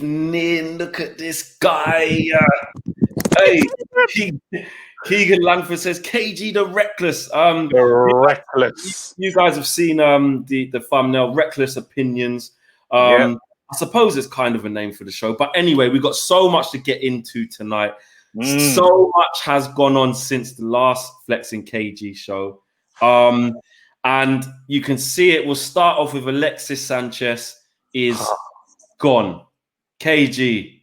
Look at this guy. Hey, Keegan Langford says KG the Reckless. The Reckless. You guys have seen the thumbnail, Reckless Opinions. Yeah. I suppose it's kind of a name for the show. But anyway, we've got so much to get into tonight. So much has gone on since the last Flexing KG show. And you can see it. We'll start off with Alexis Sanchez is gone. KG,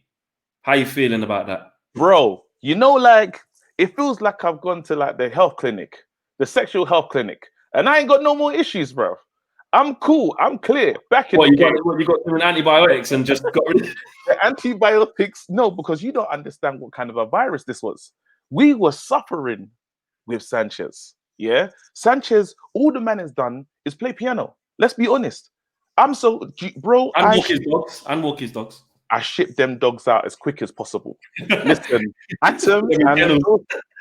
how you feeling about that? Bro, you know, like, it feels like I've gone to like the health clinic, the sexual health clinic, and I ain't got no more issues, bro. I'm cool. I'm clear. Back in the game. You got doing antibiotics and just got rid of the antibiotics? No, because you don't understand what kind of a virus this was. We were suffering with Sanchez. Yeah, Sanchez. All the man has done is play piano. Let's be honest. Bro. And walk his dogs. I ship them dogs out as quick as possible. Listen, Atom and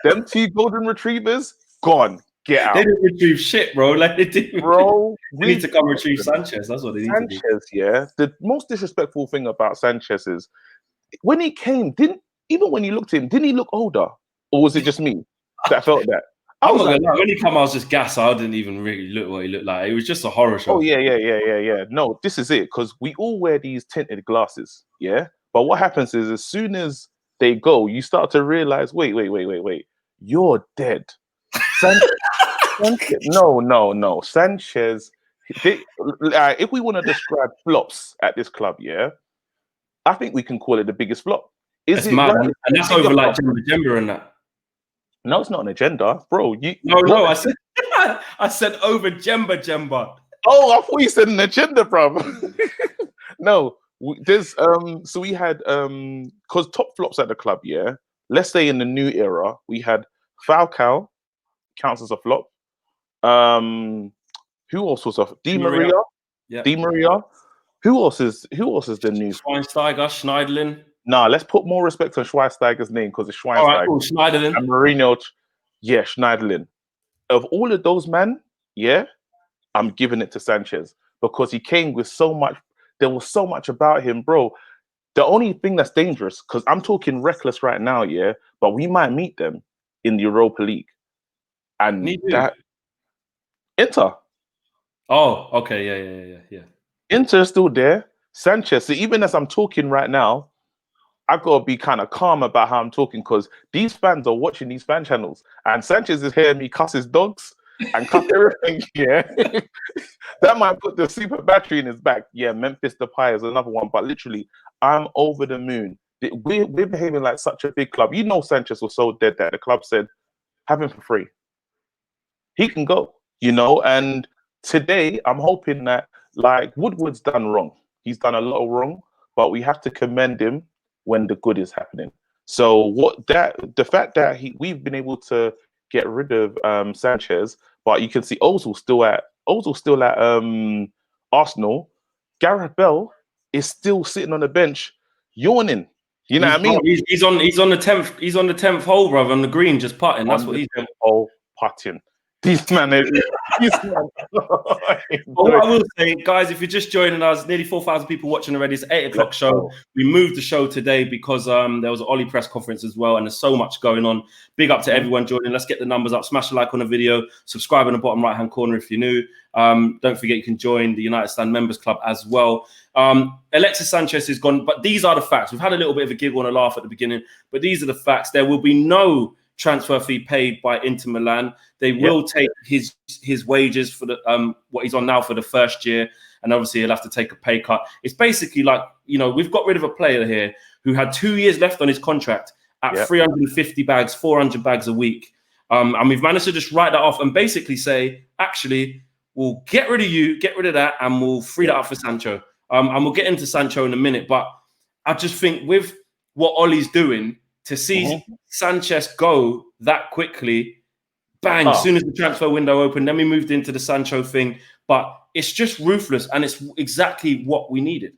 them two golden retrievers gone. Get out. They didn't retrieve shit, bro. Like they did. Bro, they need to come retrieve Sanchez. That's what they need to do. Sanchez, yeah. The most disrespectful thing about Sanchez is when he came, even when you looked at him, didn't he look older? Or was it just me that felt that? When he came, I was just gassed. I didn't even really look what he looked like. It was just a horror show. Oh, yeah. No, this is it. Because we all wear these tinted glasses, yeah? But what happens is as soon as they go, you start to realize, wait. You're dead. Sanchez, no. Sanchez, if we want to describe flops at this club, yeah, I think we can call it the biggest flop. It's mad. Right? And that's over like Jemba and that. No, it's not an agenda, bro. No. I said over Jemba. Oh, I thought you said an agenda, bro. No, there's So we had because top flops at the club, yeah. Let's say in the new era, we had Falcao, counts as a flop. Who else was a Di Maria? Yeah. Di Maria. Who else is the new Schweinsteiger, Schneiderlin? Nah, let's put more respect on Schweinsteiger's name because it's Schweinsteiger. All right, cool. Schneiderlin. And Mourinho, yeah, Schneiderlin. Of all of those men, yeah, I'm giving it to Sanchez because he came with so much. There was so much about him, bro. The only thing that's dangerous, because I'm talking Reckless right now, yeah, but we might meet them in the Europa League. And that Inter. Oh, okay, yeah. Inter's still there. Sanchez. So even as I'm talking right now, I've got to be kind of calm about how I'm talking because these fans are watching these fan channels, and Sanchez is hearing me cuss his dogs and cuss everything. Yeah, that might put the super battery in his back. Yeah, Memphis Depay is another one, but literally, I'm over the moon. We're behaving like such a big club. You know, Sanchez was so dead that the club said, "Have him for free. He can go." You know, and today I'm hoping that like Woodward's done wrong. He's done a lot of wrong, but we have to commend him when the good is happening. So the fact that we've been able to get rid of Sanchez, but you can see Ozil's still at Arsenal. Gareth Bell is still sitting on the bench, yawning. You know what I mean? He's on the 10th. He's on the 10th hole, brother, on the green, just putting. That's what he's doing. Oh, putting. This man is. What I will say, guys, if you're just joining us, nearly 4,000 people watching already. It's an 8 o'clock show. We moved the show today because there was an Ollie press conference as well, and there's so much going on. Big up to everyone joining. Let's get the numbers up. Smash a like on the video. Subscribe in the bottom right-hand corner if you're new. Don't forget you can join the United Stand Members Club as well. Alexis Sanchez is gone, but these are the facts. We've had a little bit of a giggle and a laugh at the beginning, but these are the facts. There will be no transfer fee paid by Inter Milan. They will take his wages for the what he's on now for the first year, and obviously he'll have to take a pay cut. It's basically like, you know, we've got rid of a player here who had 2 years left on his contract at 350 bags, 400 bags a week, and we've managed to just write that off and basically say, actually, we'll get rid of you, get rid of that, and we'll free that up for Sancho. And we'll get into Sancho in a minute, but I just think with what Ollie's doing, to see Sanchez go that quickly, bang, as soon as the transfer window opened, then we moved into the Sancho thing. But it's just ruthless, and it's exactly what we needed.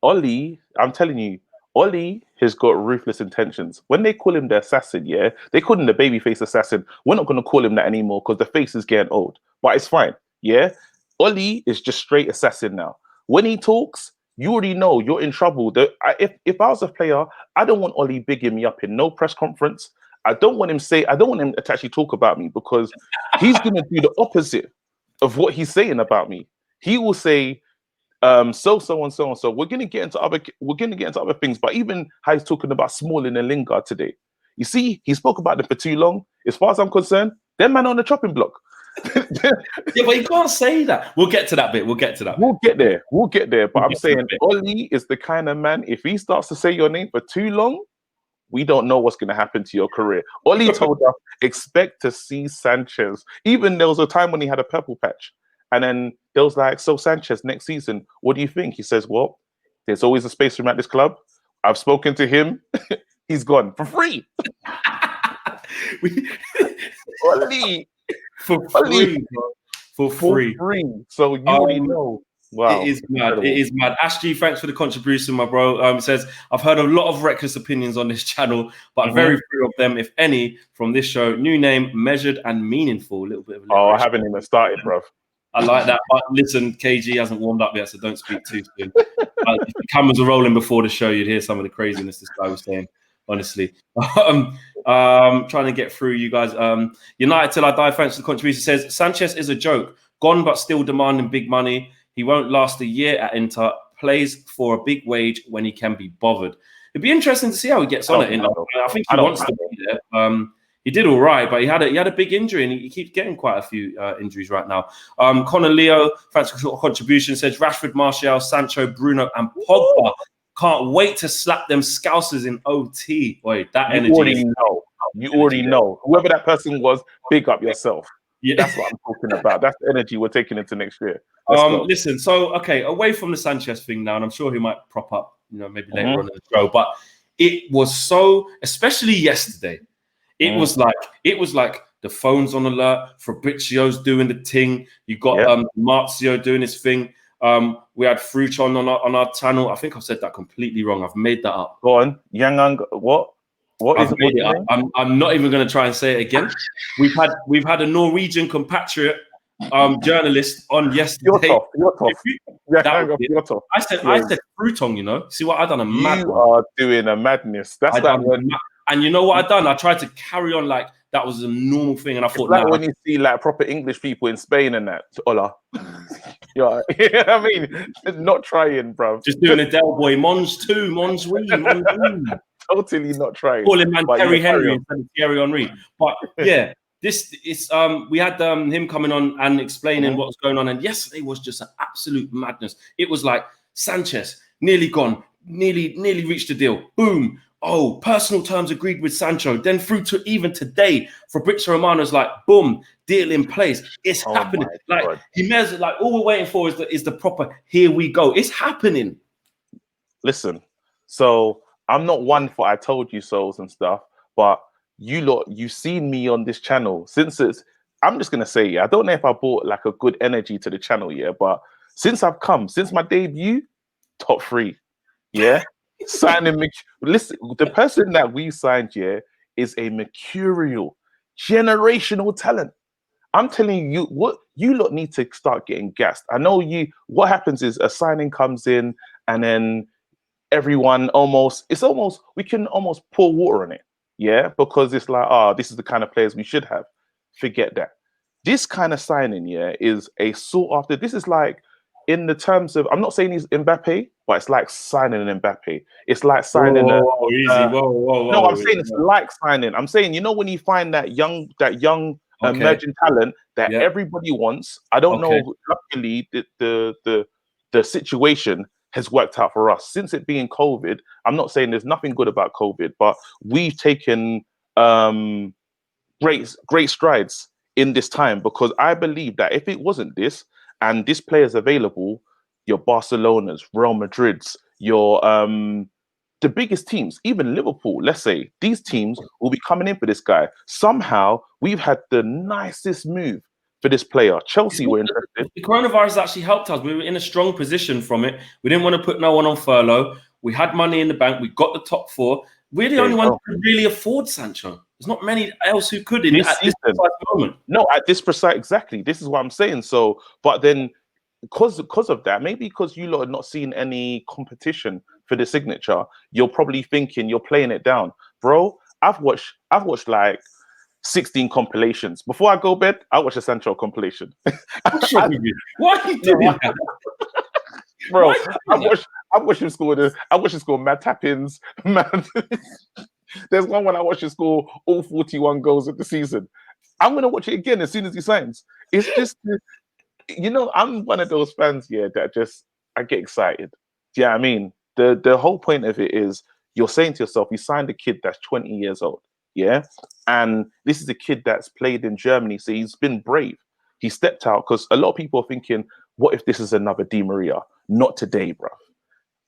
Ollie, I'm telling you, Ollie has got ruthless intentions. When they call him the assassin, yeah, they call him the babyface assassin. We're not going to call him that anymore because the face is getting old. But it's fine, yeah? Ollie is just straight assassin now. When he talks, you already know you're in trouble. If I was a player, I don't want Ollie bigging me up in no press conference. I don't want him to actually talk about me, because he's going to do the opposite of what he's saying about me. He will say, so and so. We're going to get into other things, but even how he's talking about Smalling and Lingard today. You see, he spoke about them for too long. As far as I'm concerned, them man on the chopping block. Yeah, but you can't say that. We'll get to that bit. We'll get there. But I'm saying Ollie is the kind of man, if he starts to say your name for too long, we don't know what's going to happen to your career. Ollie told us, expect to see Sanchez. Even there was a time when he had a purple patch. And then there was like, so Sanchez, next season, what do you think? He says, well, there's always a space for him at this club. I've spoken to him. He's gone for free. Ollie. For free. So you already know. Wow. It is mad. Incredible. It is mad. Ash G, thanks for the contribution, my bro. It says, I've heard a lot of reckless opinions on this channel, but very few of them, if any, from this show. New name, measured and meaningful. A little bit of I haven't even started, bro. I like that. But listen, KG hasn't warmed up yet, so don't speak too soon. If the cameras were rolling before the show, you'd hear some of the craziness this guy was saying. Honestly, trying to get through you guys. United Till I Die, thanks for the contribution. Says Sanchez is a joke, gone but still demanding big money. He won't last a year at Inter. Plays for a big wage when he can be bothered. It'd be interesting to see how he gets on at Inter. I think he wants to be there. He did all right, but he had a big injury, and he keeps getting quite a few injuries right now. Connor Leo, thanks for the contribution. Says Rashford, Martial, Sancho, Bruno, and Pogba. Can't wait to slap them scousers in OT. Boy, that energy. You already know. Whoever that person was, big up yourself. Yeah. That's what I'm talking about. That's the energy we're taking into next year. Listen, so, okay, away from the Sanchez thing now, and I'm sure he might prop up, maybe later on in the show, but it was so, especially yesterday, it was like the phone's on alert, Fabrizio's doing the thing, you got Marzio doing his thing. We had Fruch on our channel. I think I've said that completely wrong. I've made that up. Go on. What? I've made it up. I'm not even going to try and say it again. We've had a Norwegian compatriot journalist on yesterday. You're tough. I said Fruitong, See what I done? You are doing a madness. That's that one. And you know what I done? I tried to carry on like that was a normal thing, and I thought, like when you see like proper English people in Spain and that, hola. Yeah, I mean, not trying, bro. Just doing a Del Boy, Mons 2, Mons 3, Mons 3. Totally not trying. Calling man Terry Henry instead of Thierry Henry. But yeah, we had him coming on and explaining what was going on, and yesterday was just an absolute madness. It was like Sanchez nearly gone, nearly reached the deal. Boom. Oh, personal terms agreed with Sancho. Then through to even today, Fabrizio Romano's like, boom, deal in place. It's happening. Like God. Jimenez, like all we're waiting for is the proper here we go. It's happening. Listen, so I'm not one for I told you so's and stuff, but you've seen me on this channel since I'm just gonna say, I don't know if I brought like a good energy to the channel, but since my debut, top 3, signing listen, the person that we signed is a mercurial, generational talent. I'm telling you, what you lot need to start getting gassed. I know what happens is a signing comes in and then everyone we can almost pour water on it, because it's like, this is the kind of players we should have. Forget that. This kind of signing, is a sought after. This is like, in the terms of, I'm not saying he's Mbappe, but it's like signing an Mbappe. It's like signing whoa. No, I'm saying it's like signing. I'm saying, when you find that young emerging talent that everybody wants. I don't know. Luckily, the situation has worked out for us since it being COVID. I'm not saying there's nothing good about COVID, but we've taken great strides in this time, because I believe that if it wasn't this and this player is available, your Barcelonas, Real Madrids, your the biggest teams, even Liverpool, let's say, these teams will be coming in for this guy. Somehow we've had the nicest move for this player. Chelsea were interested. The coronavirus actually helped us. We were in a strong position from it. We didn't want to put no one on furlough. We had money in the bank. We got the top 4. We're the only one who could really afford Sancho. There's not many else who could at this precise moment. No, at this precise, exactly. This is what I'm saying. So, but then because of that, maybe because you lot are not seeing any competition for the signature, you're probably thinking you're playing it down, bro. I've watched like 16 compilations. Before I go bed, I watch a Sancho compilation. What's wrong with you? Why are you doing that? Bro, I watched him score mad tap-ins, mad. There's one when I watched him score all 41 goals of the season. I'm gonna watch it again as soon as he signs. It's just, I'm one of those fans, that I get excited. Do you know what I mean? The whole point of it is you're saying to yourself, you signed a kid that's 20 years old, yeah? And this is a kid that's played in Germany, so he's been brave. He stepped out because a lot of people are thinking, what if this is another Di Maria? Not today, bro.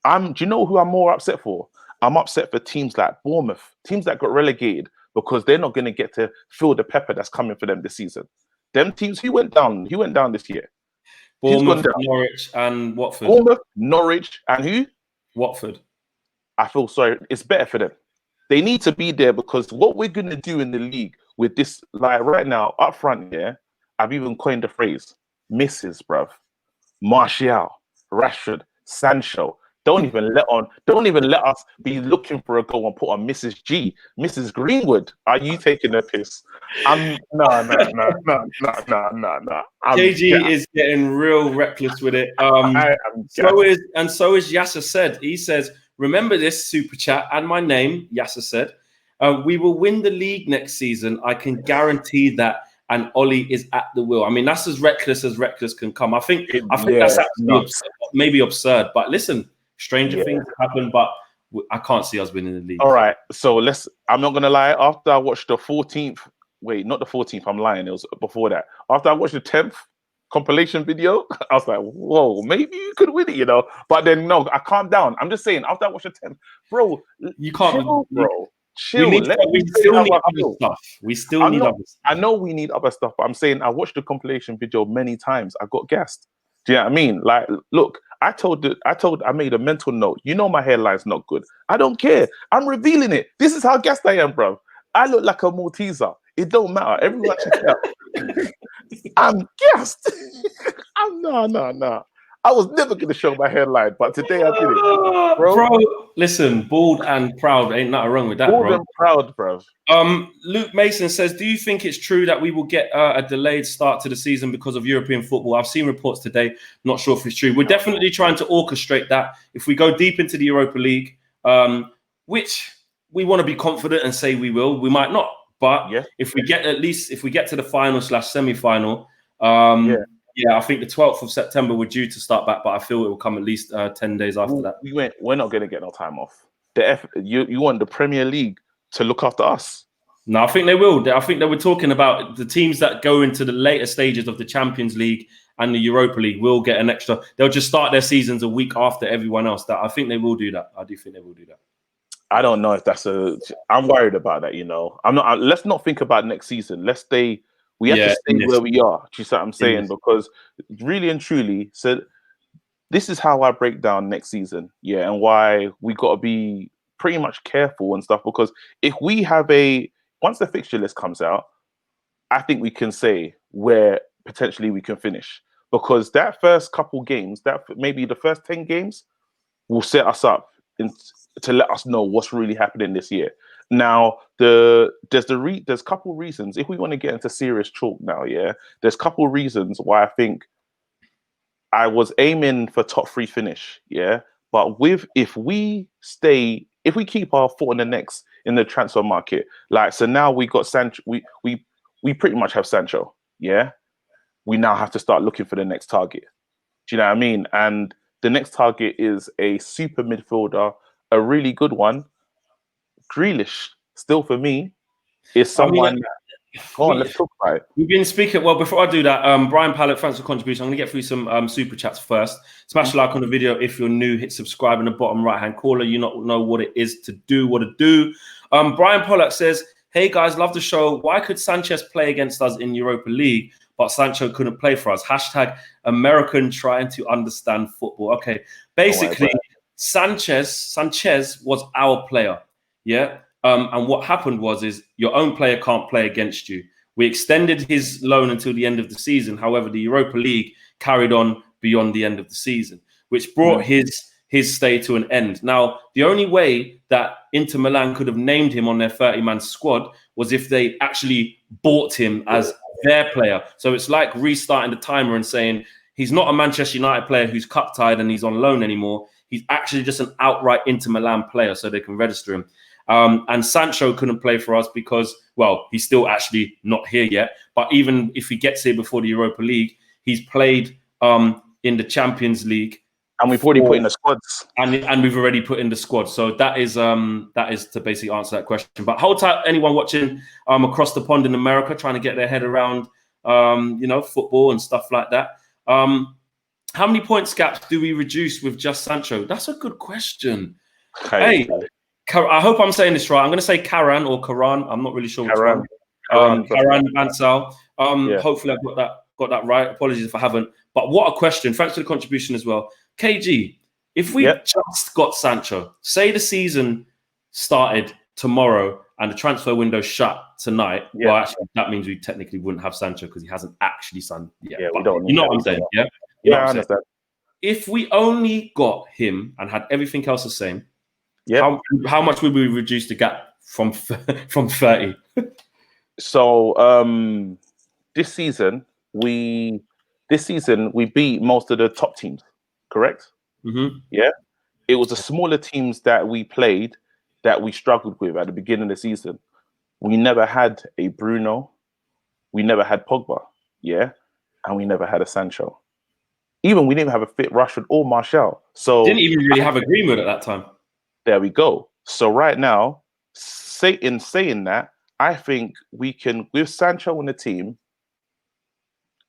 Do you know who I'm more upset for? I'm upset for teams like Bournemouth, teams that got relegated because they're not going to get to feel the pepper that's coming for them this season. Them teams, who went down this year? Bournemouth, Norwich, and Watford. Bournemouth, Norwich, and who? Watford. I feel sorry. It's better for them. They need to be there because what we're going to do in the league with this, like right now, up front here, I've even coined the phrase, misses, bruv. Martial, Rashford, Sancho. Don't even let us be looking for a goal and put on Mrs. G, Mrs. Greenwood. Are you taking a piss? No. JG is getting real reckless with it. So is Yasser said. He says, remember this super chat and my name, Yasser said. We will win the league next season. I can guarantee that. And Ollie is at the wheel. I mean, that's as reckless can come. I think that's actually maybe absurd. But listen, stranger things happen, but I can't see us winning the league. All right, so I'm not going to lie. After I watched the 14th, wait, not the 14th, I'm lying. It was before that. After I watched the 10th compilation video, I was like, whoa, maybe you could win it, But then, no, I calmed down. I'm just saying, after I watched the 10th, bro, you can't, chill, bro. Chill. We still need other stuff. We still need other stuff. I know we need other stuff, but I'm saying I watched the compilation video many times. I got gassed. Do you know what I mean? Like, look, I made a mental note. My hairline's not good. I don't care. I'm revealing it. This is how gassed I am, bro. I look like a Malteser. It don't matter. Everyone check it out. I'm gassed. No. I was never going to show my hairline, but today I did it. Bro, listen, bald and proud. Ain't nothing wrong with that, bald and proud, bro. Luke Mason says, do you think it's true that we will get a delayed start to the season because of European football? I've seen reports today. Not sure if it's true. We're definitely trying to orchestrate that. If we go deep into the Europa League, which we want to be confident and say we will, we might not. But if we get to the final/semi-final, I think the 12th of September we're due to start back, but I feel it will come at least 10 days after that. We're not going to get no time off. You want the Premier League to look after us? No, I think they will. I think they were talking about the teams that go into the later stages of the Champions League and the Europa League will get an extra. They'll just start their seasons a week after everyone else. I think they will do that. I do think they will do that. I don't know if I'm worried about that. I'm not. Let's not think about next season. Let's stay. We have to stay where we are. Do you see what I'm saying? Because really and truly, so this is how I break down next season. Yeah, and why we got to be pretty much careful and stuff. Because if we have once the fixture list comes out, I think we can say where potentially we can finish. Because that first couple games, that maybe the first 10 games, will set us up to let us know what's really happening this year. Now, there's a couple reasons. If we want to get into serious talk now, there's a couple reasons why I think I was aiming for top 3 finish, But if we keep our foot on the necks in the transfer market, so now we got Sancho, we pretty much have Sancho, We now have to start looking for the next target. Do you know what I mean? And the next target is a super midfielder, a really good one. Grealish, still for me, is someone. Go on, let's talk about it. We've been speaking. Well, before I do that, Brian Pallett, thanks for contribution. I'm going to get through some super chats first. Smash a like on the video if you're new. Hit subscribe in the bottom right-hand corner. You not know what it is to do. Brian Pollock says, "Hey guys, love the show. Why could Sanchez play against us in Europa League, but Sancho couldn't play for us? Hashtag American trying to understand football." Okay, basically, Sanchez was our player. Yeah. And what happened is your own player can't play against you. We extended his loan until the end of the season. However, the Europa League carried on beyond the end of the season, which brought his stay to an end. Now, the only way that Inter Milan could have named him on their 30-man squad was if they actually bought him as their player. So it's like restarting the timer and saying he's not a Manchester United player who's cup-tied and he's on loan anymore. He's actually just an outright Inter Milan player, so they can register him. And Sancho couldn't play for us because, well, he's still actually not here yet. But even if he gets here before the Europa League, he's played in the Champions League. And we've already put in the squads. And we've already put in the squad. So that is to basically answer that question. But hold tight, anyone watching across the pond in America, trying to get their head around, football and stuff like that. How many points gaps do we reduce with just Sancho? That's a good question. Hey, I hope I'm saying this right. I'm going to say Karan or Karan. I'm not really sure which one. Karan Bansal. Hopefully I've got that right. Apologies if I haven't. But what a question. Thanks for the contribution as well. KG, if we just got Sancho, say the season started tomorrow and the transfer window shut tonight, well, actually, that means we technically wouldn't have Sancho because he hasn't actually signed yet. Yeah, we don't. You know what I'm saying? Yeah? I understand. If we only got him and had everything else the same, how much would we reduce the gap from 30? So this season we beat most of the top teams. Correct? Mm-hmm. Yeah. It was the smaller teams that we played that we struggled with at the beginning of the season. We never had a Bruno. We never had Pogba. Yeah. And we never had a Sancho. We didn't even have a fit Rashford or Martial. So didn't even really have a Greenwood at that time. There we go. So right now, in saying that, I think we can, with Sancho in the team,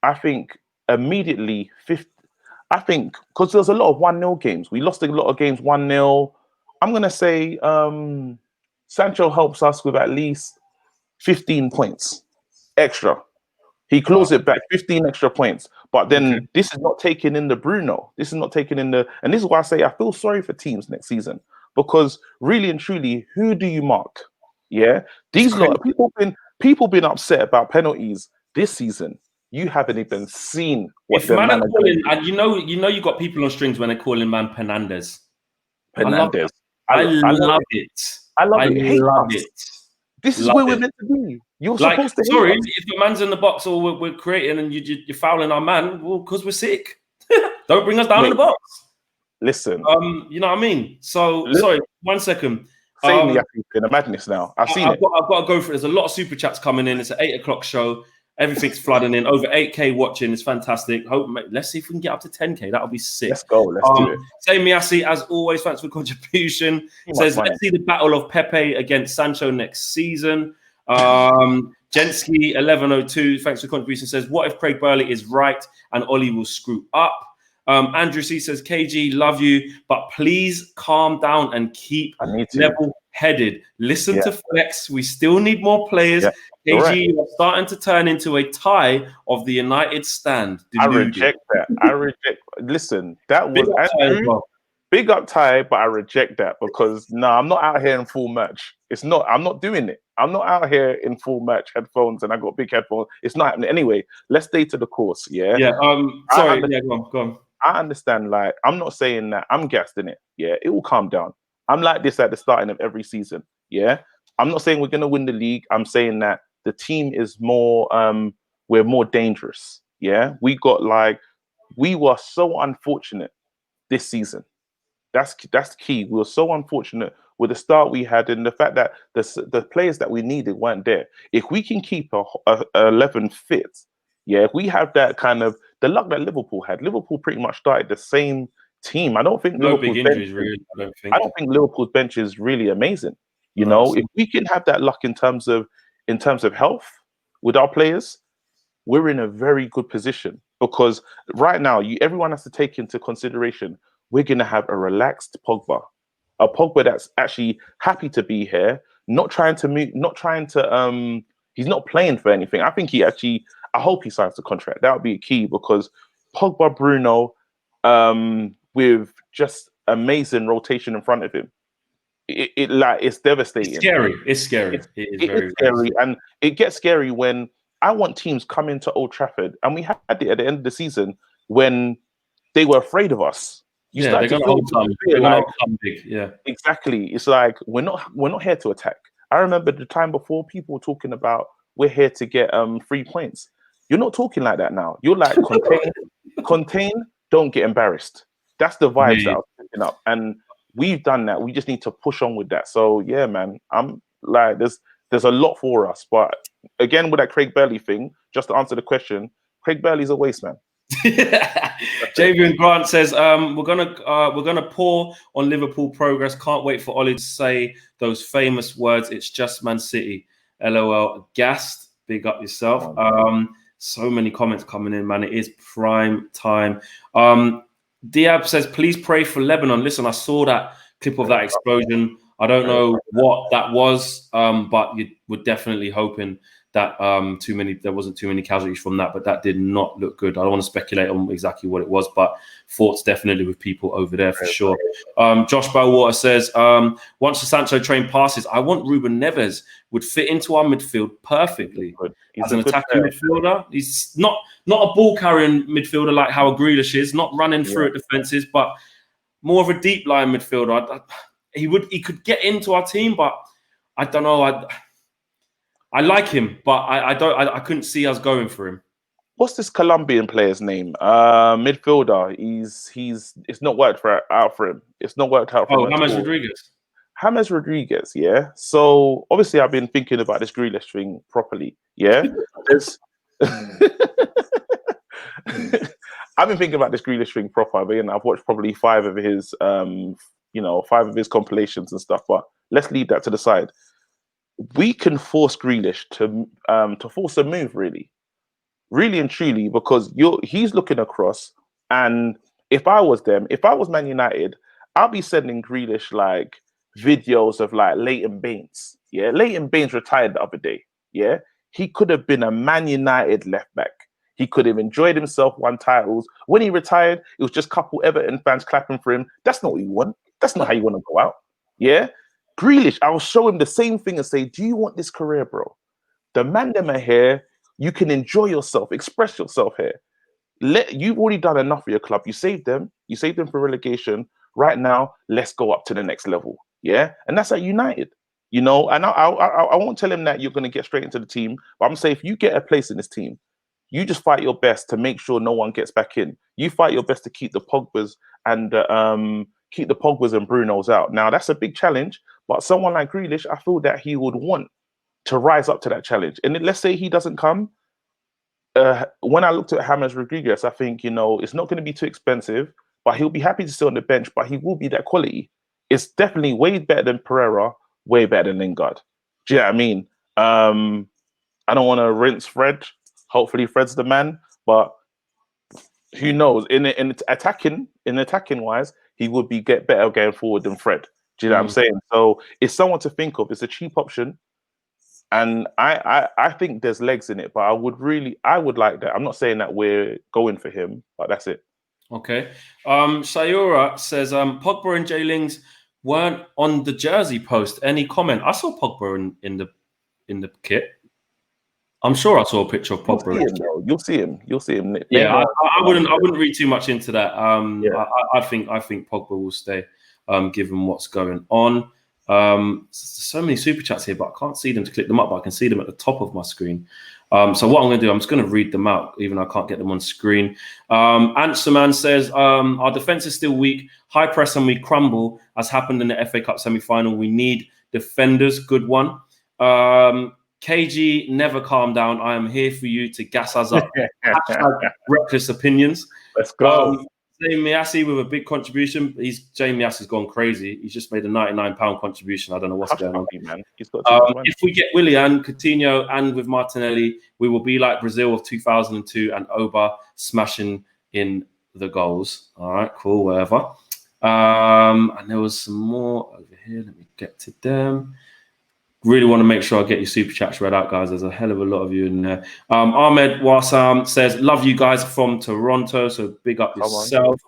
I think immediately because there's a lot of 1-0 games. We lost a lot of games 1-0. I'm going to say Sancho helps us with at least 15 points extra. He claws it back, 15 extra points. But then this is not taking in the Bruno. This is not taking in the... And this is why I say I feel sorry for teams next season. Because really and truly, who do you mark? Yeah? These lot, people been upset about penalties this season. You haven't even seen what if man are calling, and you know got people on strings when they're calling man Penandes. I love it. I love it. This is where we're meant to be. You're supposed to. Sorry, if the man's in the box or we're creating and you're fouling our man, well, because we're sick. Don't bring us down in the box. Listen. You know what I mean? So sorry, 1 second. Saying in a madness now. I've seen it. I've got to go for it. There's a lot of super chats coming in. It's an 8 o'clock show. Everything's flooding in. Over 8K watching. It's fantastic. Let's see if we can get up to 10K. That'll be sick. Let's go. Let's do it. Say Miasi, as always, thanks for the contribution. Says, let's see the battle of Pepe against Sancho next season. Jensky 1102, thanks for the contribution, says, what if Craig Burley is right and Ollie will screw up? Andrew C says, KG, love you, but please calm down and keep level-headed. Listen to Flex. We still need more players. KG, you're starting to turn into a tie of the United stand. I reject that. Listen, that was big up Ty, but I reject that because I'm not out here in full merch. I'm not doing it. I'm not out here in full merch headphones and I got big headphones. It's not happening. Anyway, let's stay to the course. Yeah. Yeah. Sorry. Go on. I understand. Like, I'm not saying that I'm gassed in it. Yeah. It will calm down. I'm like this at the starting of every season. Yeah. I'm not saying we're going to win the league. I'm saying that the team is more, we're more dangerous. Yeah. We were so unfortunate this season. That's key. We were so unfortunate with the start we had and the fact that the players that we needed weren't there. If we can keep a 11 fit, if we have that kind of the luck that Liverpool had, Liverpool pretty much started the same team. I don't think big injuries, really. I don't think Liverpool's bench is really amazing. You know, if we can have that luck in terms of health with our players, we're in a very good position because right now everyone has to take into consideration we're going to have a relaxed Pogba, a Pogba that's actually happy to be here, not trying to move, he's not playing for anything. I think I hope he signs the contract. That would be a key because Pogba, Bruno, with just amazing rotation in front of him, it's devastating. It's scary. It is very scary. And it gets scary when I want teams come into Old Trafford, and we had it at the end of the season when they were afraid of us. You Yeah, they're start to gonna feel hold some. They're gonna hold some big. Yeah, exactly. It's like we're not here to attack. I remember the time before people were talking about we're here to get 3 points. You're not talking like that now. You're like contain, don't get embarrassed. That's the vibes that I was picking up, and we've done that. We just need to push on with that. So yeah, man, I'm like, there's a lot for us, but again with that Craig Burley thing, just to answer the question, Craig Burley's a waste man. Javian Grant says we're gonna pour on Liverpool progress. Can't wait for Ollie to say those famous words. It's just Man City. LOL. Gassed. Big up yourself. So many comments coming in, man. It is prime time. Diab says, please pray for Lebanon. Listen, I saw that clip of that explosion. I don't know what that was, but you were definitely hoping that there wasn't too many casualties from that, but that did not look good. I don't want to speculate on exactly what it was, but thoughts definitely with people over there for sure. Josh Bellwater says, once the Sancho train passes, I want Ruben Neves would fit into our midfield perfectly. As an attacking midfielder, he's not a ball carrying midfielder like how a Grealish is, not running through at defenses, but more of a deep line midfielder. He could get into our team, but I don't know. I like him, but I couldn't see us going for him. What's this Colombian player's name? Midfielder. It's not worked out for him. It's not worked out for him. James Rodriguez. James Rodriguez, yeah. So obviously I've been thinking about this Grealish thing properly. Yeah. I've been thinking about this Grealish thing proper, but I've watched probably 5 of his 5 of his compilations and stuff, but let's leave that to the side. We can force Grealish to force a move, really and truly, because he's looking across, and if I was Man United, I'll be sending Grealish like videos of like Leighton Baines. Yeah, Leighton Baines retired the other day. Yeah, he could have been a Man United left back. He could have enjoyed himself, won titles. When he retired, it was just a couple Everton fans clapping for him. That's not what you want. That's not how you want to go out. Yeah. Grealish, I'll show him the same thing and say, do you want this career, bro? The man them are here. You can enjoy yourself, express yourself here. You've already done enough for your club. You saved them for relegation. Right now, let's go up to the next level. Yeah. And that's at United, and I won't tell him that you're going to get straight into the team, but I'm going to say, if you get a place in this team, you just fight your best to make sure no one gets back in. You fight your best to keep the Pogbas and Brunos out. Now, that's a big challenge, but someone like Grealish, I feel that he would want to rise up to that challenge. And let's say he doesn't come. When I looked at James Rodriguez, I think, it's not going to be too expensive, but he'll be happy to sit on the bench, but he will be that quality. It's definitely way better than Pereira, way better than Lingard. Do you know what I mean? I don't want to rinse Fred. Hopefully Fred's the man, but who knows? In attacking wise, he would be better going forward than Fred. Do you know what I'm saying? So it's someone to think of. It's a cheap option. And I think there's legs in it, but I would like that. I'm not saying that we're going for him, but that's it. Okay. Sayura says Pogba and Jay Lings weren't on the jersey post. Any comment? I saw Pogba in the kit. I'm sure I saw a picture of Pogba. You'll see him. Yeah, I wouldn't read too much into that. I think Pogba will stay, given what's going on. So many super chats here, but I can't see them to click them up, but I can see them at the top of my screen. So what I'm going to do, I'm just going to read them out, even though I can't get them on screen. Answerman says, our defense is still weak, high press and we crumble, as happened in the FA Cup semi-final. We need defenders. Good one. KG, never calm down. I am here for you to gas us up. Reckless opinions. Let's go. Jay Miassi with a big contribution. Jay Miassi's gone crazy. He's just made a £99 contribution. I don't know what's going on. Man. He's got if we get Willian, Coutinho, and with Martinelli, we will be like Brazil of 2002 and Oba smashing in the goals. All right, cool, whatever. And there was some more over here. Let me get to them. Really want to make sure I get your super chats read out, guys. There's a hell of a lot of you in there. Ahmed Wasam says, love you guys from Toronto. So big up yourself.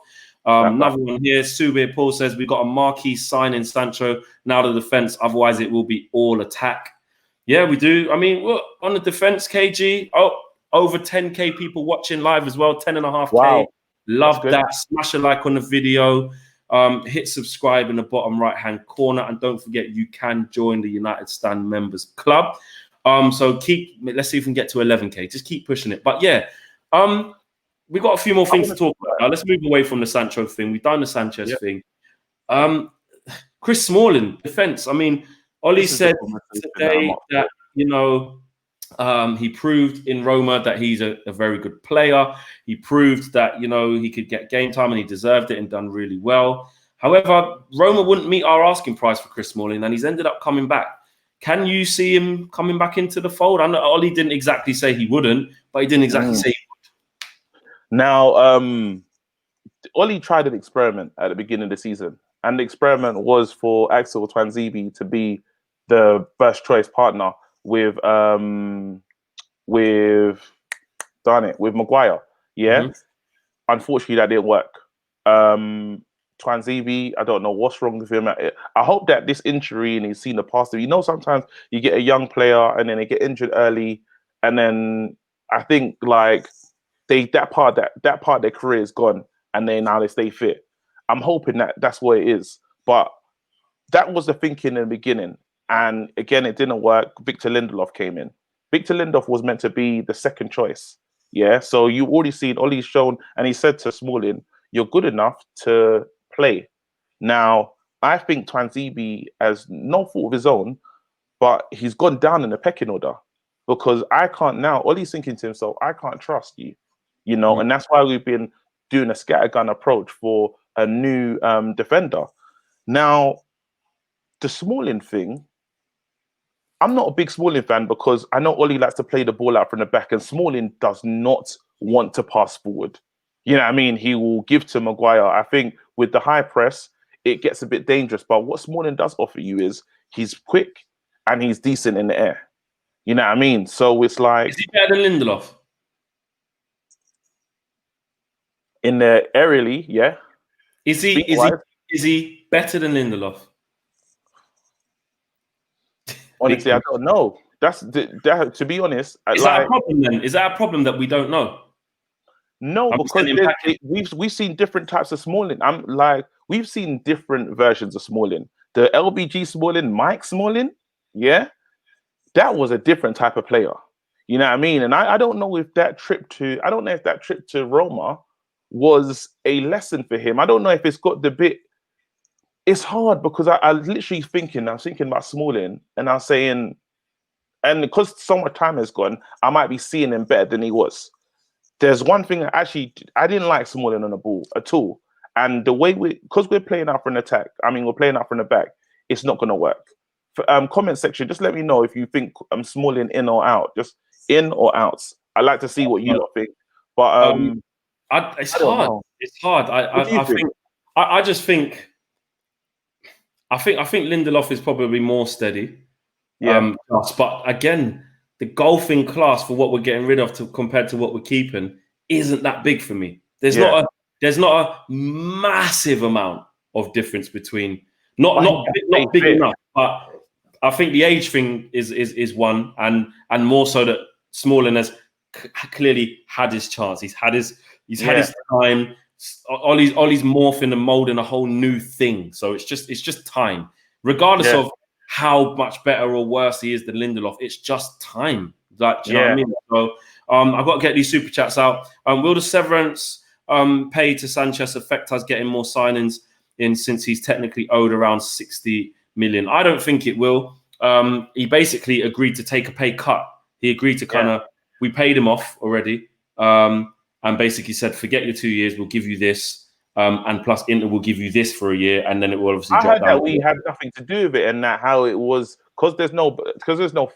Another one here. Subir Paul says, we got a marquee sign in Sancho. Now the defense. Otherwise, it will be all attack. Yeah, we do. I mean, look, on the defense, KG, over 10K people watching live as well. 10.5K. Wow. Love that. Smash a like on the video. Hit subscribe in the bottom right-hand corner. And don't forget, you can join the United Stand Members Club. So let's see if we can get to 11K. Just keep pushing it. But yeah, we got a few more things to talk about now. Let's move away from the Sancho thing. We've done the Sanchez thing. Chris Smalling, defense. I mean, Ollie said today that, you know, he proved in Roma that he's a very good player. He proved that, you know, he could get game time and he deserved it and done really well. However, Roma wouldn't meet our asking price for Chris Smalling, and he's ended up coming back. Can you see him coming back into the fold? I know Ollie didn't exactly say he wouldn't, but he didn't exactly say he would. Now, Ollie tried an experiment at the beginning of the season, and the experiment was for Axel Twanzebe to be the first choice partner with Maguire. Yeah. Unfortunately, that didn't work. Twanzebe, I don't know what's wrong with him. I hope that this injury, and he's seen the past, you know, sometimes you get a young player and then they get injured early, and then I think like that part of their career is gone, and now they stay fit. I'm hoping that that's what it is, but that was the thinking in the beginning, and again, it didn't work. Victor Lindelof came in. Victor Lindelof was meant to be the second choice. Yeah, so you already seen Ollie's shown, and he said to Smalling, "You're good enough to play." Now, I think Twanzebe has no fault of his own, but he's gone down in the pecking order, because I can't now. Ollie's thinking to himself, "I can't trust you," you know, and that's why we've been doing a scattergun approach for a new defender. Now, the Smalling thing, I'm not a big Smalling fan, because I know Ollie likes to play the ball out from the back, and Smalling does not want to pass forward. You know what I mean? He will give to Maguire. I think with the high press, it gets a bit dangerous. But what Smalling does offer you is he's quick and he's decent in the air. You know what I mean? So it's like... Is he better than Lindelof? In the aerially, yeah. Is he better than Lindelof? Honestly, I don't know. To be honest. Is that a problem then? Is that a problem that we don't know? No, because we've seen different types of Smalling. We've seen different versions of Smalling. The LBG Smalling, Mike Smalling, yeah, that was a different type of player. You know what I mean? And I don't know if that trip to Roma was a lesson for him. I don't know if it's got the bit. It's hard, because I literally I was thinking about Smalling, and I was saying, and because so much time has gone, I might be seeing him better than he was. There's one thing that actually I didn't like Smalling on the ball at all, and the way because we're playing out for an attack. I mean, we're playing out from the back. It's not going to work. For, comment section, just let me know if you think Smalling in or out. Just in or out. I like to see what you lot think. But it's hard. It's hard. I just think. I think Lindelof is probably more steady. Yeah. But again, the golfing class for what we're getting rid of compared to what we're keeping isn't that big for me. There's not a massive amount of difference between not big enough. But I think the age thing is one, and more so that Smalling has clearly had his chance. He's had his time. Ollie's morphing and molding a whole new thing. So it's just time. Regardless of how much better or worse he is than Lindelof, it's just time. Like, do you know what I mean? So I've got to get these super chats out. Will the severance pay to Sanchez affect us getting more signings in, since he's technically owed around 60 million? I don't think it will. He basically agreed to take a pay cut. He agreed to we paid him off already. And basically said, forget your 2 years, we'll give you this. And plus Inter will give you this for a year, and then it will obviously drop down. We had nothing to do with it, and that how it was, because there's no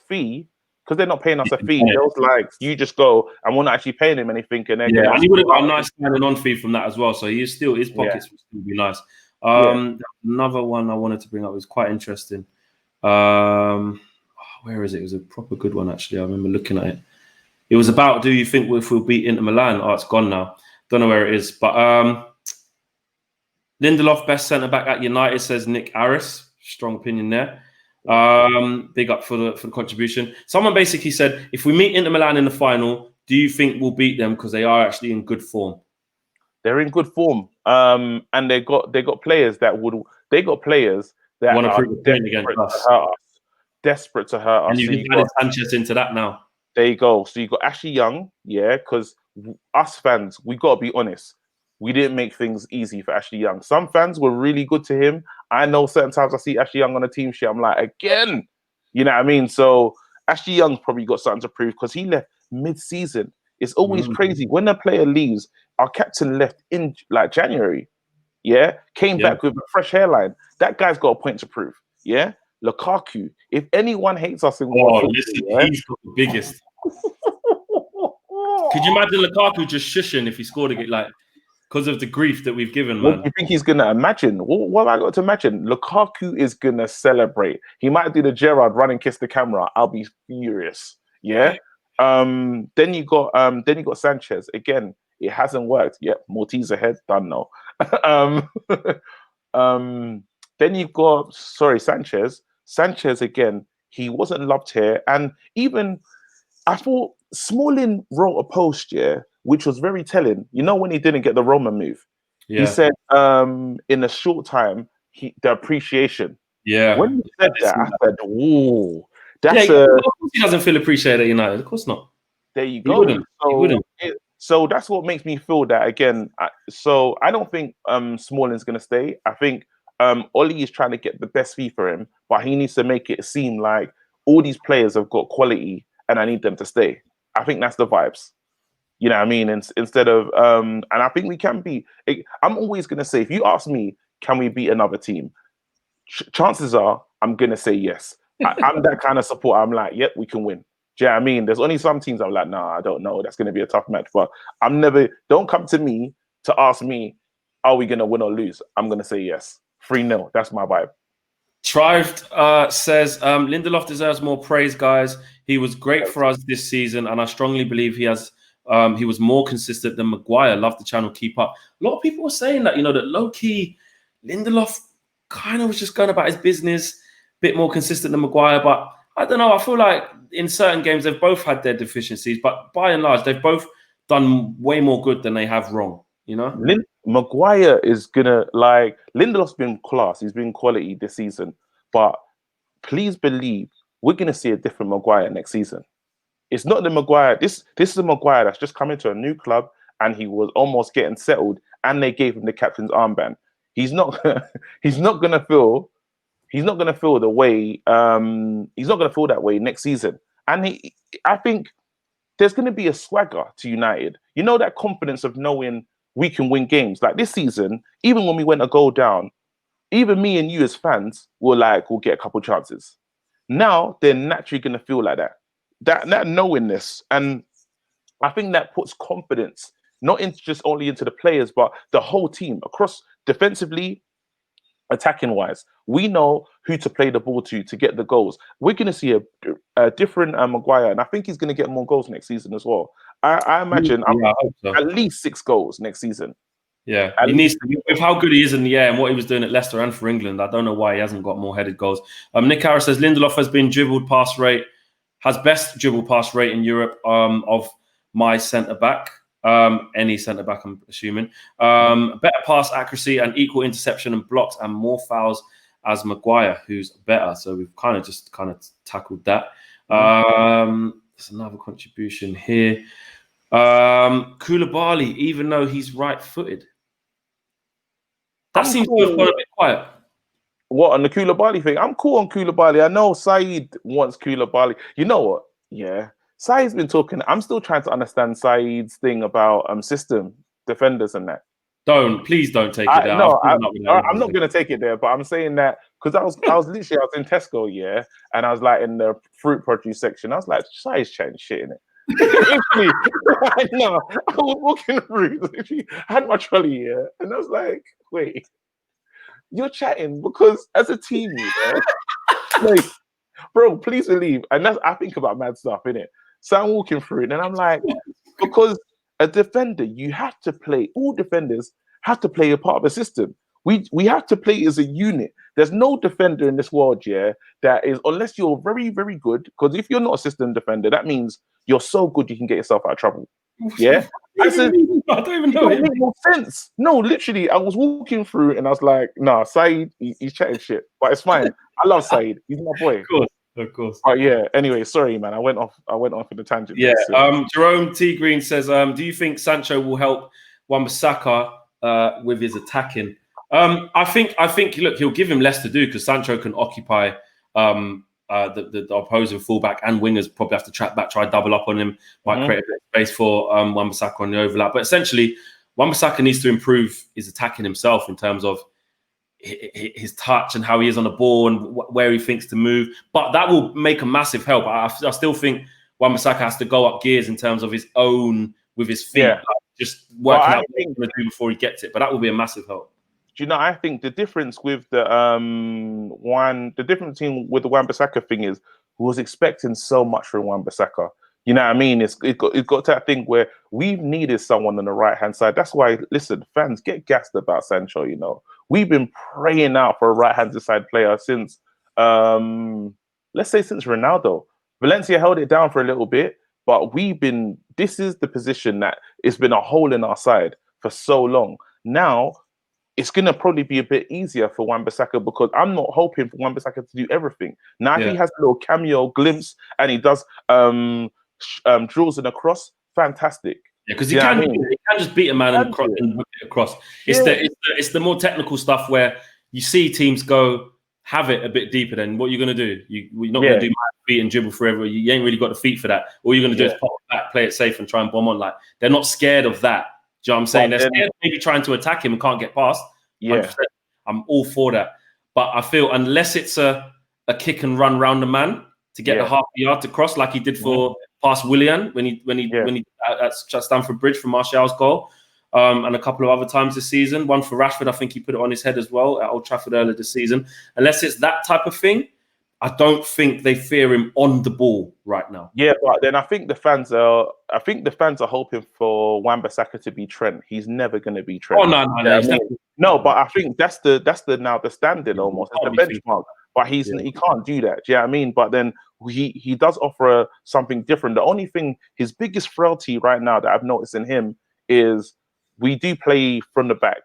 fee, because they're not paying us a fee. They was like, you just go, and we're not actually paying him anything. And and he would have got a nice signing on fee from that as well. So he is still, his pockets will still be nice. Another one I wanted to bring up was quite interesting. Where is it? It was a proper good one, actually. I remember looking at it. It was about, do you think if we'll beat Inter Milan? Oh, it's gone now. Don't know where it is. But Lindelof, best centre-back at United, says Nick Harris. Strong opinion there. Big up for the contribution. Someone basically said, if we meet Inter Milan in the final, do you think we'll beat them because they are actually in good form? They're in good form. And they got players that Want to are prove a point against us. desperate to hurt us. And So you've added Sanchez into that now. there you go. So you got Ashley Young, yeah, because us fans, we got to be honest. We didn't make things easy for Ashley Young. Some fans were really good to him. I know certain times I see Ashley Young on a team sheet, I'm like, again, you know what I mean? So Ashley Young's probably got something to prove because he left mid-season. It's always crazy. When a player leaves, our captain left in like January, yeah, came back with a fresh hairline. That guy's got a point to prove, yeah? Lukaku, if anyone hates us in world football, he's got the biggest. Could you imagine Lukaku just shushing if he scored again, like because of the grief that we've given, man? What do you think he's gonna imagine? What have I got to imagine? Lukaku is gonna celebrate. He might do the Gerrard run and kiss the camera. I'll be furious. Yeah. Then you got Sanchez again. It hasn't worked. Yep. Maltese ahead. Done now. Then you've got Sanchez. Sanchez again. He wasn't loved here, and even I thought Smalling wrote a post, which was very telling. You know when he didn't get the Roma move, he said, in a short time, the appreciation. Yeah. When he said that, I said, "Whoa, that's of course he doesn't feel appreciated at United. Of course not. There you go. He wouldn't. So that's what makes me feel that again. So I don't think Smalling's going to stay. I think Ollie is trying to get the best fee for him, but he needs to make it seem like all these players have got quality and I need them to stay. I think that's the vibes. You know what I mean? And instead of and I think we can beat. I'm always going to say, if you ask me, can we beat another team? Chances are I'm going to say yes. I'm that kind of support. I'm like, yep, we can win. Do you know what I mean? There's only some teams I'm like, nah, I don't know. That's going to be a tough match. But don't come to me to ask me, are we going to win or lose? I'm going to say yes. 3-0. That's my vibe. Thrived says, Lindelof deserves more praise, guys. He was great for us this season, and I strongly believe he was more consistent than Maguire. Love the channel, keep up. A lot of people were saying that, that low-key Lindelof kind of was just going about his business, a bit more consistent than Maguire, but I don't know. I feel like in certain games, they've both had their deficiencies, but by and large, they've both done way more good than they have wrong, Maguire is gonna Lindelof's been class. He's been quality this season, but please believe we're gonna see a different Maguire next season. It's not the Maguire. This is a Maguire that's just come into a new club and he was almost getting settled, and they gave him the captain's armband. He's not gonna feel the way. He's not gonna feel that way next season. And I think there's gonna be a swagger to United. You know, that confidence of knowing we can win games. Like this season, even when we went a goal down, even me and you as fans were like, we'll get a couple chances. Now they're naturally gonna feel like that. That knowingness, and I think that puts confidence not into just only into the players, but the whole team across defensively, attacking wise. We know who to play the ball to get the goals. We're going to see a different Maguire, and I think he's going to get more goals next season as well. I imagine I hope so. At least 6 goals next season. Yeah, he needs to, with how good he is in the air and what he was doing at Leicester and for England. I don't know why he hasn't got more headed goals. Nick Harris says Lindelof has best dribble pass rate in Europe of my centre back. Any centre back, I'm assuming. Better pass accuracy and equal interception and blocks and more fouls as Maguire, who's better. So we've kind of tackled that. There's another contribution here. Koulibaly, even though he's right-footed. That seems to have gone a bit quiet. What, on the Koulibaly thing? I'm cool on Koulibaly. I know Saeed wants Koulibaly. You know what? Yeah. Saeed's been talking. I'm still trying to understand Saeed's thing about system defenders and that. Please don't take it there. No, I'm not going to take it there, but I'm saying that because I was in Tesco, and I was like in the fruit produce section. I was like, Saeed's chatting shit in it. I know. I was walking through. I had my trolley, and I was like, wait, you're chatting because as a team, like, bro, please believe. And I think about mad stuff, innit? So I'm walking through it, and I'm like, because a defender, you have to play. All defenders have to play a part of a system. We have to play as a unit. There's no defender in this world, that is, unless you're very, very good. Because if you're not a system defender, that means you're so good you can get yourself out of trouble. Yeah. I said, I don't even it know don't him. make no sense. No, literally, I was walking through and I was like, nah, Saeed, he's chatting shit. But it's fine. I love Saeed. He's my boy. Of course. But yeah, anyway, sorry, man. I went off in a tangent. Yeah. There, Jerome T. Green says, do you think Sancho will help Wan-Bissaka with his attacking? I think look, he'll give him less to do because Sancho can occupy the opposing fullback, and wingers probably have to track back, try double up on him, might create a bit of space for Wan-Bissaka on the overlap. But essentially, Wan-Bissaka needs to improve his attacking himself in terms of his touch and how he is on the ball and where he thinks to move. But that will make a massive help. I still think Wan-Bissaka has to go up gears in terms of his own with his feet, just working out what he's going to do before he gets it. But that will be a massive help. Do you know? I think the difference with the difference between with the Wan-Bissaka thing is we was expecting so much from Wan-Bissaka. You know what I mean? It got to that thing where we've needed someone on the right hand side. That's why, listen, fans, get gassed about Sancho. You know, we've been praying out for a right hand side player since, let's say, since Ronaldo. Valencia held it down for a little bit, but this is the position that it's been a hole in our side for so long. Now, it's going to probably be a bit easier for Wan-Bissaka because I'm not hoping for Wan-Bissaka to do everything. Now, if he has a little cameo glimpse and he does drills and across, fantastic. Yeah, because he can just beat a man and whip it across. It's the more technical stuff where you see teams go have it a bit deeper. Then what you're going to do? You're not going to do feet and dribble forever. You ain't really got the feet for that. All you're going to do is pop it back, play it safe, and try and bomb on. Like they're not scared of that. Do you know what I'm saying? They're scared of maybe trying to attack him and can't get past. Yeah, 100%. I'm all for that. But I feel unless it's a kick and run round the man to get the half yard to cross, like he did for past Willian when he at Stamford Bridge for Martial's goal, and a couple of other times this season. One for Rashford, I think he put it on his head as well at Old Trafford earlier this season. Unless it's that type of thing, I don't think they fear him on the ball right now. Yeah, but then I think the fans are hoping for Wan-Bissaka to be Trent. He's never going to be Trent. Oh no, but I think that's the standard almost. It's the benchmark. But he can't do that. Do you know what I mean? But then he does offer something different. The only thing, his biggest frailty right now that I've noticed in him is we do play from the back,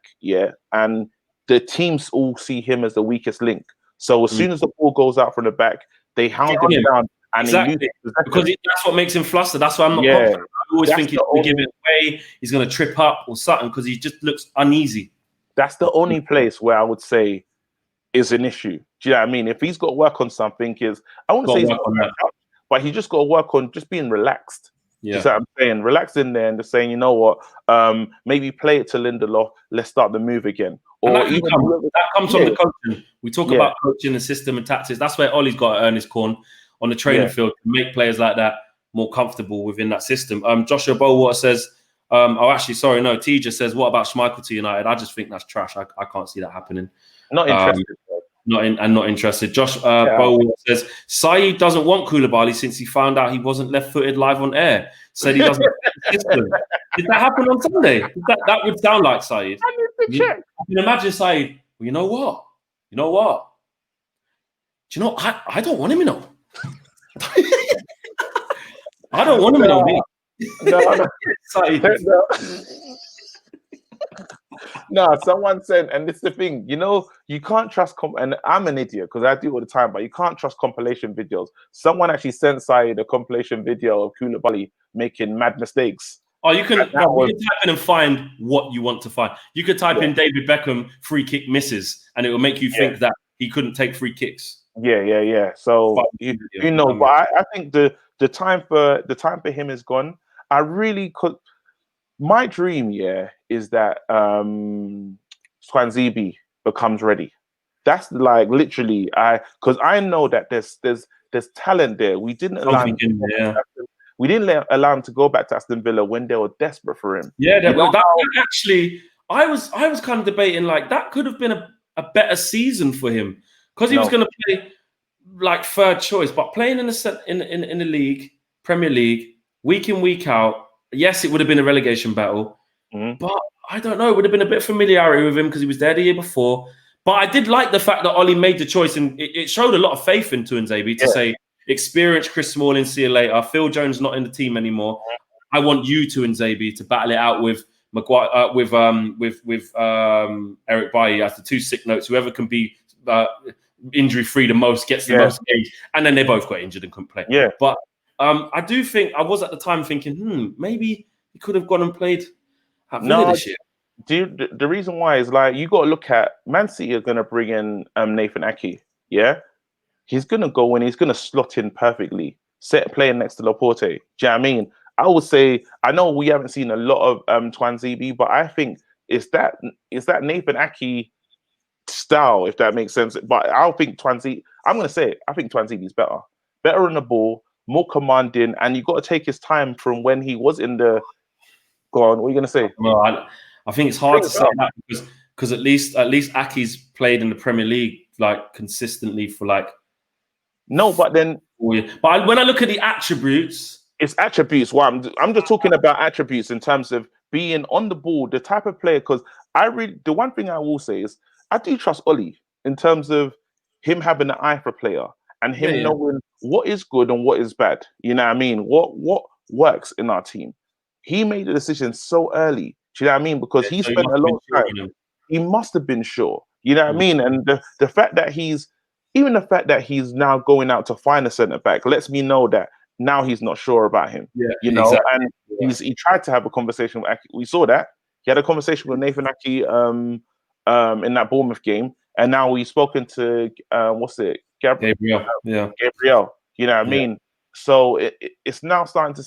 and the teams all see him as the weakest link. So as soon as the ball goes out from the back, they hound him down. And because that's what makes him flustered. That's why I'm not confident. I always think he's going to give it away. He's going to trip up or something because he just looks uneasy. That's the only place where I would say is an issue. Do you know what I mean? If he's got to work on something, I wouldn't say he's got to work out, but he just got to work on just being relaxed. Yeah. You know what I'm saying? Relax in there and just saying, you know what, maybe play it to Lindelof. Let's start the move again. Or that comes from the coaching. We talk about coaching the system and tactics. That's where Ollie's got to earn his corn on the training field to make players like that more comfortable within that system. Joshua Bowater says, TJ says, what about Schmeichel to United? I just think that's trash. I can't see that happening. Not interested. Not interested. Josh Bowater says, Saeed doesn't want Koulibaly since he found out he wasn't left-footed live on air. Said he doesn't fit the system. Did that happen on Sunday? That would sound like Saeed. I need to check. You can imagine Saeed, well, you know what? Do you know, I don't want him, you know. I don't want him, No. No, someone said, and this is the thing, you know, you can't trust, and I'm an idiot because I do all the time, but you can't trust compilation videos. Someone actually sent Saeed a compilation video of Koulibaly making mad mistakes. Oh, you can type in and find what you want to find. You could type in David Beckham free kick misses, and it will make you think that he couldn't take free kicks. Yeah. So but I think the time for him is gone. I really could. My dream, is that Swansea becomes ready. That's like literally because I know that there's talent there. We didn't allow him to go back to Aston Villa when they were desperate for him. Yeah, actually, I was kind of debating like that could have been a better season for him because he was going to play like third choice, but playing in the league, Premier League, week in week out. Yes, it would have been a relegation battle, but I don't know. It would have been a bit of familiarity with him because he was there the year before. But I did like the fact that Ollie made the choice, and it showed a lot of faith in Tuanzebe to say, experience Chris Smalling, see you later. Phil Jones not in the team anymore. I want you two and Zabi to battle it out with Maguire, with Eric Bailly as the two sick notes. Whoever can be injury free the most gets the most games, and then they both got injured and couldn't play. Yeah, but I do think I was at the time thinking, maybe he could have gone and played at Villa this year. The reason why is like you got to look at Man City are going to bring in Nathan Ake. Yeah, he's going to go in. He's going to slot in perfectly. Playing next to Laporte. Do you know what I mean? I would say I know we haven't seen a lot of Twanzebe, but I think it's that Nathan Ake style, if that makes sense. But I don't think Twanzebe. I'm going to say it. I think Twanzebe is better on the ball, more commanding, and you got to take his time from when he was in the. Go on. What are you going to say? Well, I think it's hard to say that because at least Ake's played in the Premier League like consistently for like. No, but then. But when I look at the attributes. It's attributes. Why I'm just talking about attributes in terms of being on the ball, the type of player. Because the one thing I will say is I do trust Ollie in terms of him having an eye for player and him knowing what is good and what is bad. You know what I mean? What works in our team. He made the decision so early. Do you know what I mean? Because he spent a long time. He must have been sure. You know what I mean? And the fact that he's now going out to find a centre back lets me know that. Now he's not sure about him, you know, exactly. And he tried to have a conversation with Ake. We saw that he had a conversation with Nathan Ake in that Bournemouth game, and now he's spoken to Gabriel, Gabriel. You know what I mean? So it's now starting to.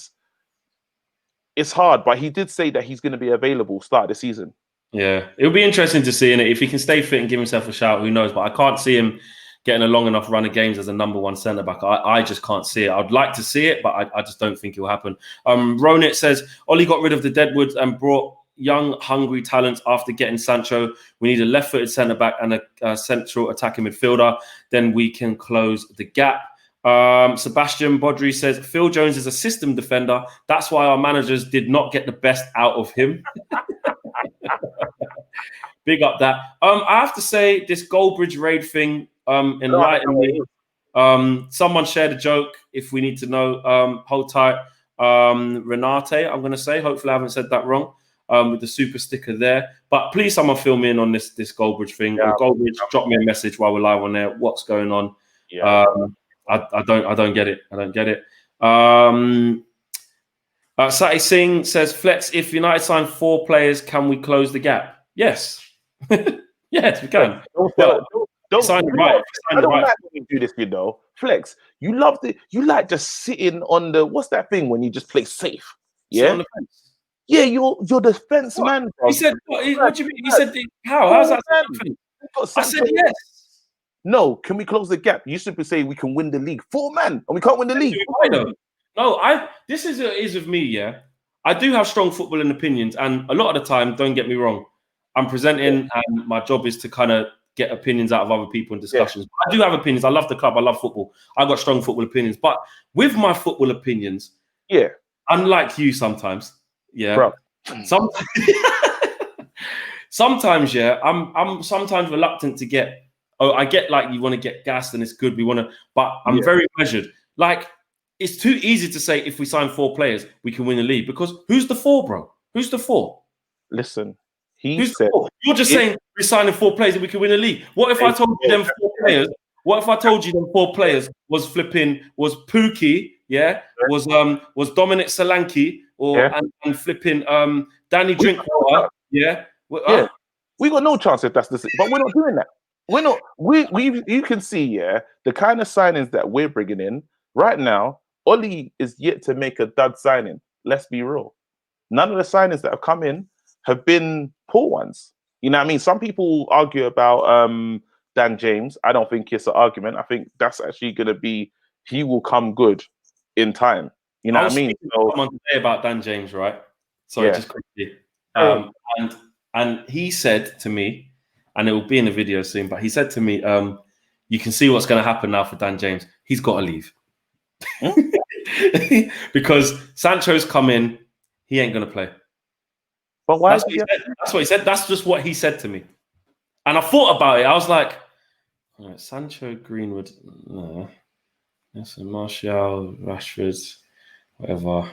It's hard, but he did say that he's going to be available start of the season. Yeah, it'll be interesting to see, and if he can stay fit and give himself a shout, who knows? But I can't see him getting a long enough run of games as a number one centre back. I just can't see it. I'd like to see it, but I just don't think it will happen. Ronit says Ollie got rid of the deadwoods and brought young, hungry talent after getting Sancho. We need a left-footed centre back and a central attacking midfielder. Then we can close the gap. Sebastian Bodri says Phil Jones is a system defender. That's why our managers did not get the best out of him. Big up that. I have to say this Goldbridge raid thing enlightened me. Someone shared a joke. If we need to know, hold tight. Renate, I'm going to say. Hopefully, I haven't said that wrong. With the super sticker there. But please, someone fill me in on this Goldbridge thing. Yeah, Goldbridge, drop me a message while we're live on there. What's going on? Yeah. I don't get it. I don't get it. Sati Singh says, Flex, if United sign 4 players, can we close the gap? Yes. Yes, we can. Don't sign the right. I don't like when you do this, you know. Flex, you like just sitting on the, what's that thing when you just play safe? Yeah. On the fence. Yeah, you're defense man. Bro. He said, what do you mean? He said, how? How's that something? I said, yes. No, can we close the gap? You simply say we can win the league. 4 man, and we can't win the league. No, this is with me, yeah. I do have strong footballing opinions, and a lot of the time, don't get me wrong, I'm presenting, and my job is to kind of get opinions out of other people in discussions. Yeah. I do have opinions. I love the club. I love football. I've got strong football opinions. But with my football opinions, unlike you sometimes, sometimes, I'm sometimes reluctant to get. Oh, I get like you want to get gassed and it's good. We want to, but I'm very measured. Like it's too easy to say if we sign 4 players, we can win the league because who's the 4, bro? Who's the 4? Listen, who's said you're just saying we're signing 4 players and we can win the league. What if I told you them 4 players? What if I told you them 4 players was Pookie, was Dominic Solanke, and flipping Danny Drinkwater, We got no chance if that's the, but we're not doing that. We're not. You can see, the kind of signings that we're bringing in right now. Ollie is yet to make a dud signing. Let's be real. None of the signings that have come in have been poor ones. You know what I mean? Some people argue about Dan James. I don't think it's an argument. I think that's actually going to be. He will come good in time. You know what I mean? So, someone today about Dan James, right? Sorry, just quickly. And he said to me. And it will be in the video soon, but he said to me, you can see what's going to happen now for Dan James. He's got to leave. Because Sancho's come in, he ain't going to play. But why? That's what he said. That's just what he said to me. And I thought about it. I was like, all right, Sancho, Greenwood, no. Martial, Rashford, whatever.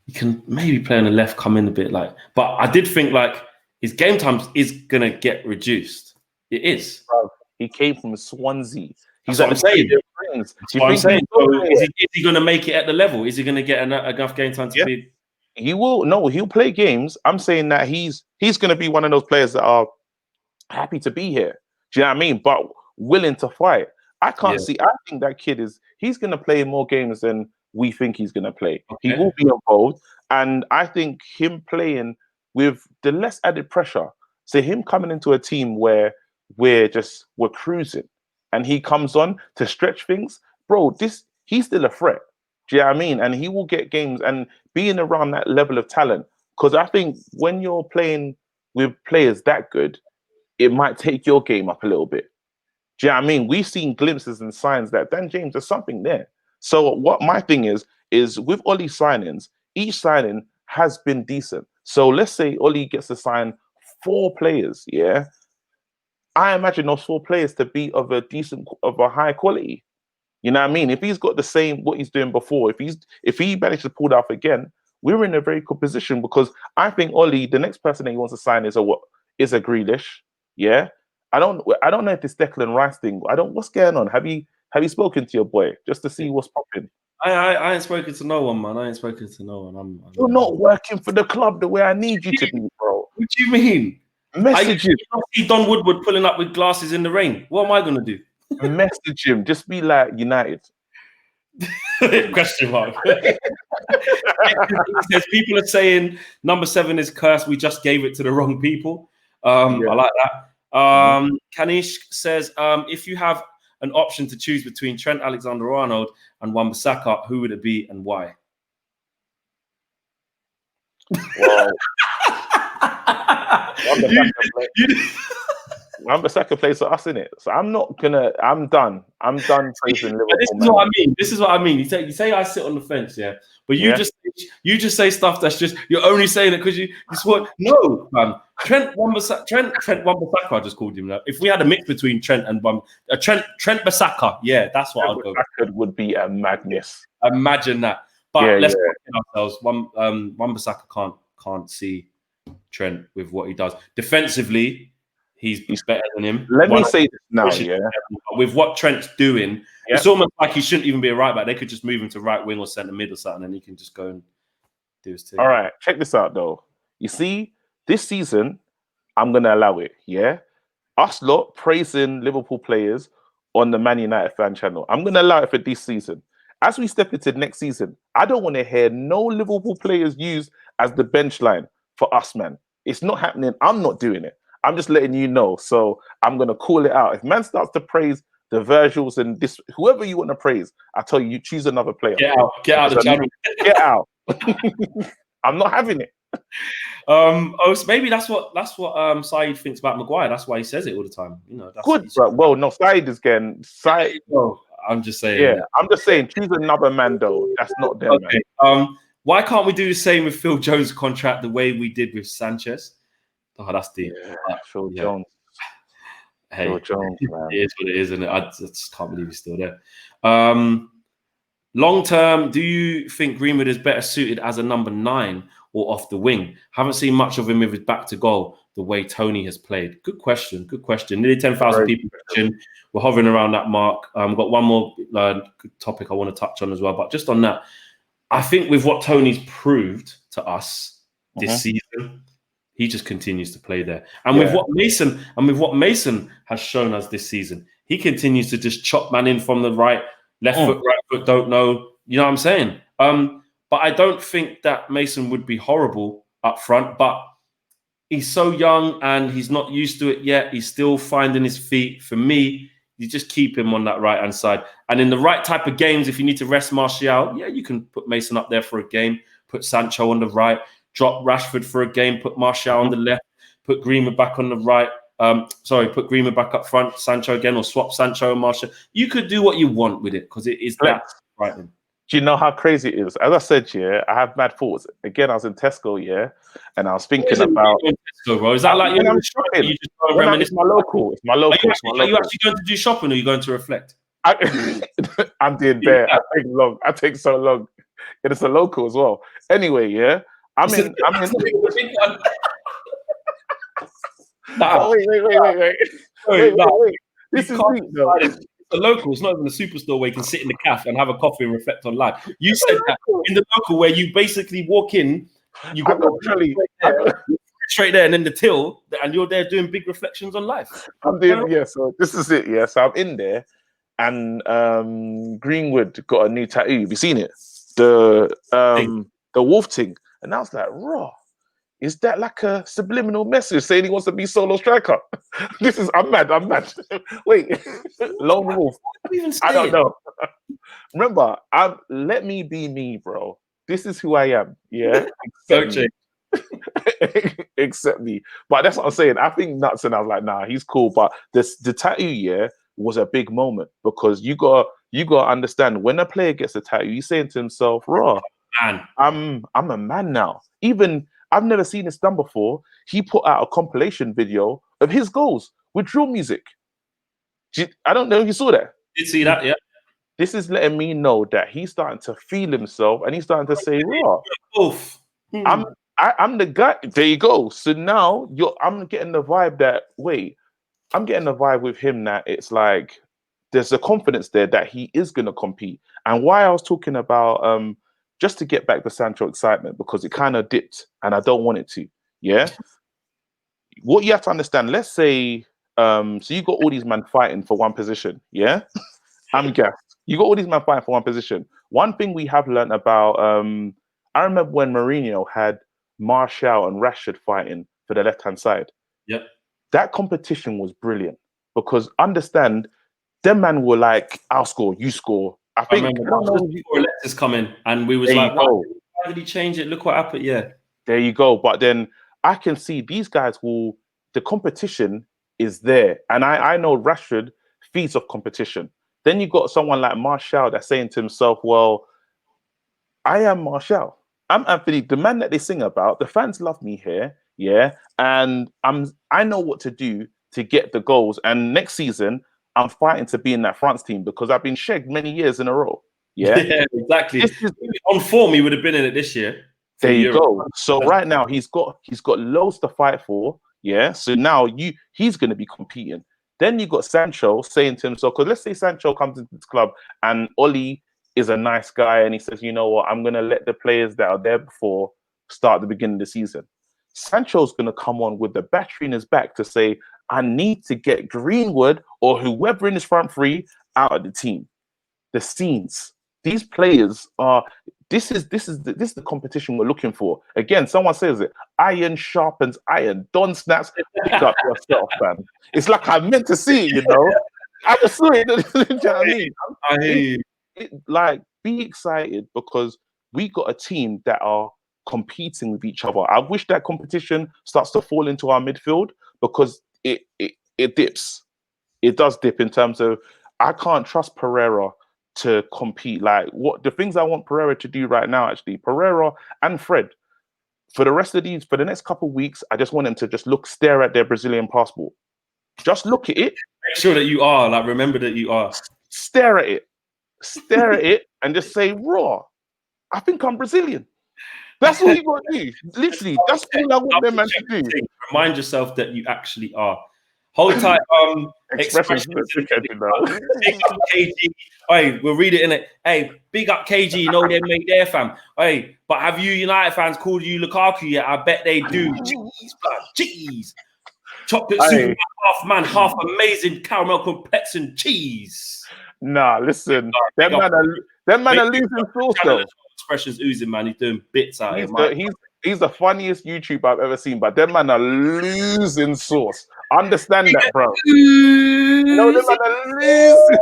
he can maybe play on the left, come in a bit like. But I did think like his game time is gonna get reduced. It is. Bro, he came from Swansea. That's what I'm saying. That's what I'm saying. So is he going to make it at the level? Is he going to get enough game time to be? He will. No, he'll play games. I'm saying that he's going to be one of those players that are happy to be here. Do you know what I mean? But willing to fight. I can't see. I think that kid he's going to play more games than we think he's going to play. Okay. He will be involved, and I think him playing with the less added pressure. So him coming into a team where we're cruising, and he comes on to stretch things, bro. He's still a threat. Do you know what I mean? And he will get games and being around that level of talent. Because I think when you're playing with players that good, it might take your game up a little bit. Do you know what I mean? We've seen glimpses and signs that Dan James, there's something there. So what my thing is with Ollie's signings, each signing has been decent. So let's say Ollie gets to sign 4 players, yeah? I imagine those 4 players to be of a high quality. You know what I mean? If he's got the same what he's doing before, if he managed to pull it off again, we're in a very good position because I think Ollie, the next person that he wants to sign is a Grealish. Yeah. I don't know if this Declan Rice thing. What's going on? Have you spoken to your boy just to see what's popping? I ain't spoken to no one, man. I ain't spoken to no one. You're not working for the club the way I need you to be, bro. What do you mean? Message him. You see Don Woodward pulling up with glasses in the rain. What am I gonna do? Message him. Just be like United. Question mark. He says people are saying number 7 is cursed. We just gave it to the wrong people. I like that. Kanish says if you have an option to choose between Trent Alexander-Arnold and Wan-Bissaka, who would it be and why? Wow. Wan-Bissaka plays for us, innit? So I'm done. I'm done praising Liverpool. This is what I mean. You say I sit on the fence, yeah. But you just say stuff that's just you're only saying it because you swore. No, man. Trent Wan-Bissaka, I just called him that. If we had a mix between Trent and Trent Bissaka, yeah, that's what I'd go. That would be a madness. Imagine that. But let's put ourselves. Wan-Bissaka can't see Trent with what he does defensively. He's better than him. Let me say this now, with what Trent's doing, it's almost like he shouldn't even be a right back. They could just move him to right wing or centre mid or something, and he can just go and do his thing. All right, check this out though. You see, this season, I'm gonna allow it. Yeah, us lot praising Liverpool players on the Man United fan channel. I'm gonna allow it for this season. As we step into next season, I don't want to hear no Liverpool players used as the bench line for us, man. It's not happening. I'm not doing it. I'm just letting you know. So I'm going to call it out. If man starts to praise the Virgils and this, whoever you want to praise, I tell you, choose another player. Get out of the channel. Get out. I'm not having it. So maybe that's what Saeed thinks about Maguire. That's why he says it all the time. You know, that's good, bro. Well, no, Saeed is getting Saeed. No, I'm just saying. Yeah, I'm just saying, choose another man though. That's not them. Okay. Man. Why can't we do the same with Phil Jones' contract the way we did with Sanchez? Oh, that's deep. Phil Jones. Hey, Phil Jones, man. It is what it is, and I just can't believe he's still there. Long term, do you think Greenwood is better suited as a number 9 or off the wing? Haven't seen much of him with his back to goal the way Tony has played. Good question. Nearly 10,000 people watching. We're hovering around that mark. Got one more topic I want to touch on as well, but just on that, I think with what Tony's proved to us this season, he just continues to play there. And with what Mason has shown us this season, he continues to just chop man in from the right foot, right foot, don't know. You know what I'm saying? But I don't think that Mason would be horrible up front, but he's so young and he's not used to it yet. He's still finding his feet. For me, you just keep him on that right-hand side. And in the right type of games, if you need to rest Martial, you can put Mason up there for a game, put Sancho on the right, drop Rashford for a game, put Martial on the left, put Greenwood back on the right. Put Greenwood back up front, Sancho again, or swap Sancho and Martial. You could do what you want with it because it is that right. Do you know how crazy it is? As I said, I have mad thoughts. Again, I was in Tesco, and I was thinking about Tesco, bro. Is that like you're shopping? It's my local. It's my local. Are you actually going to do shopping, or are you going to reflect? I'm doing bare. I take so long. It's a local as well. Anyway, yeah. I'm in. Nah, Oh, wait. This is deep, though. It's a local. It's not even a superstore where you can sit in the cafe and have a coffee and reflect on life. You said that in the local where you basically walk in, you got straight there, and then the till, and you're there doing big reflections on life. I'm doing, yeah. So this is it, yeah. So I'm in there, and Greenwood got a new tattoo. Have you seen it? The wolf thing, and I was like, raw. Is that like a subliminal message saying he wants to be solo striker? I'm mad. Wait, lone wolf. I don't know. Remember, let me be me, bro. This is who I am. Yeah. Except me. But that's what I'm saying. I think nuts, and I was like, nah, he's cool. But the tattoo, yeah, was a big moment because you got to understand when a player gets a tattoo, he's saying to himself, raw, man, I'm a man now. Even I've never seen this done before. He put out a compilation video of his goals with drill music. I don't know if you saw that. Did see that, yeah. This is letting me know that he's starting to feel himself and he's starting to say, raw, I'm the guy. There you go. So now I'm getting the vibe that, I'm getting the vibe with him that it's like there's a confidence there that he is going to compete. And why I was talking about, just to get back the Sancho excitement, because it kind of dipped and I don't want it to. Yeah. What you have to understand, let's say, so you got all these men fighting for one position. Yeah. I'm gassed. You got all these men fighting for one position. One thing we have learned about, I remember when Mourinho had Martial and Rashford fighting for the left-hand side. Yep. That competition was brilliant because understand, them man were like, I'll score, you score. I think before Alexis come in, and we was like, why did he change it? Look what happened. Yeah. There you go. But then I can see these guys the competition is there. And I know Rashford feeds off competition. Then you got someone like Martial that's saying to himself, well, I am Martial. I'm Anthony, the man that they sing about. The fans love me here, yeah, and I know what to do to get the goals. And next season, I'm fighting to be in that France team because I've been shagged many years in a row. Yeah, yeah, exactly. On form, he would have been in it this year. There you go. So right now, he's got loads to fight for. Yeah. So now he's going to be competing. Then you got Sancho saying to himself, because let's say Sancho comes into this club and Oli is a nice guy and he says, you know what, I'm going to let the players that are there before start the beginning of the season. Sancho's going to come on with the battery in his back to say, I need to get Greenwood or whoever in his front three out of the team. The scenes. These players are, this is the competition we're looking for. Again, someone says it, iron sharpens iron. Don Snaps, pick up yourself, man. It's like I meant to see it, you know. I just saw it. You know what I mean? Like, be excited because we got a team that are competing with each other. I wish that competition starts to fall into our midfield because it dips. It does dip in terms of I can't trust Pereira to compete. Like what the things I want Pereira to do right now, actually, Pereira and Fred, for the next couple of weeks, I just want them to just stare at their Brazilian passport. Just look at it. Make sure that you are, like, remember that you are. Stare at it and just say, raw, I think I'm Brazilian. That's all you got to do. Literally, that's all I want them man to do. Remind yourself that you actually are. Hold tight. Expressions. Big up KG. Hey, we'll read it in it. Hey, big up KG. You know they made their fam. Hey, but have you United fans called you Lukaku yet? I bet they do. Jeez, blood. Jeez. Chocolate soup, half amazing caramel complex and cheese. Nah, listen. Them man are losing sauce though. Expressions oozing, man. He's doing bits out here. He's the funniest YouTuber I've ever seen, but them man are losing sauce. Understand that, bro. No, them man are losing.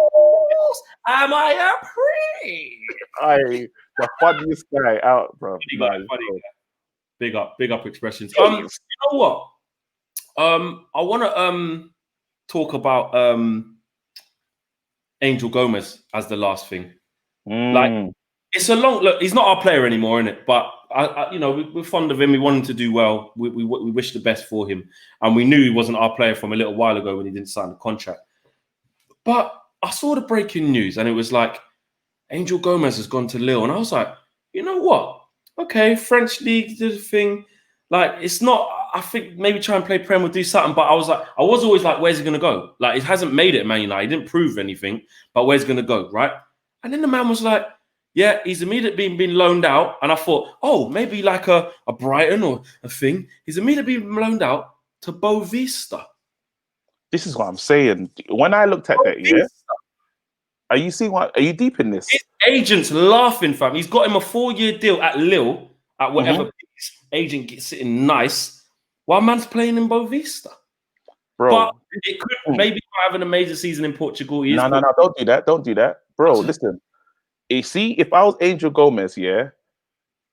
Am I a priest? The funniest guy out, bro. Big up expressions. You know what? I want to talk about Angel Gomes as the last thing. Like, it's a long look. He's not our player anymore, isn't it? But we're fond of him. We want him to do well. We wish the best for him, and we knew he wasn't our player from a little while ago when he didn't sign the contract. But I saw the breaking news, and it was like Angel Gomes has gone to Lille, and I was like, you know what? Okay, French league did a thing. Like, it's not. I think maybe try and play Prem will do something. But I was always like, where's he gonna go? Like, it hasn't made it at Man United. He didn't prove anything. But where's he gonna go, right? And then the man was like, yeah, he's immediately been loaned out. And I thought, oh, maybe like a Brighton or a thing. He's immediately been loaned out to Boavista. This is what I'm saying. When I looked at that, yeah. Are you seeing what? Are you deep in this? His agent's laughing, fam. He's got him a 4-year deal at Lille, at whatever agent gets sitting nice, while man's playing in Boavista. Bro. But it could maybe have an amazing season in Portugal. No, don't do that. Don't do that. Bro, listen. You see, if I was Angel Gomes, yeah,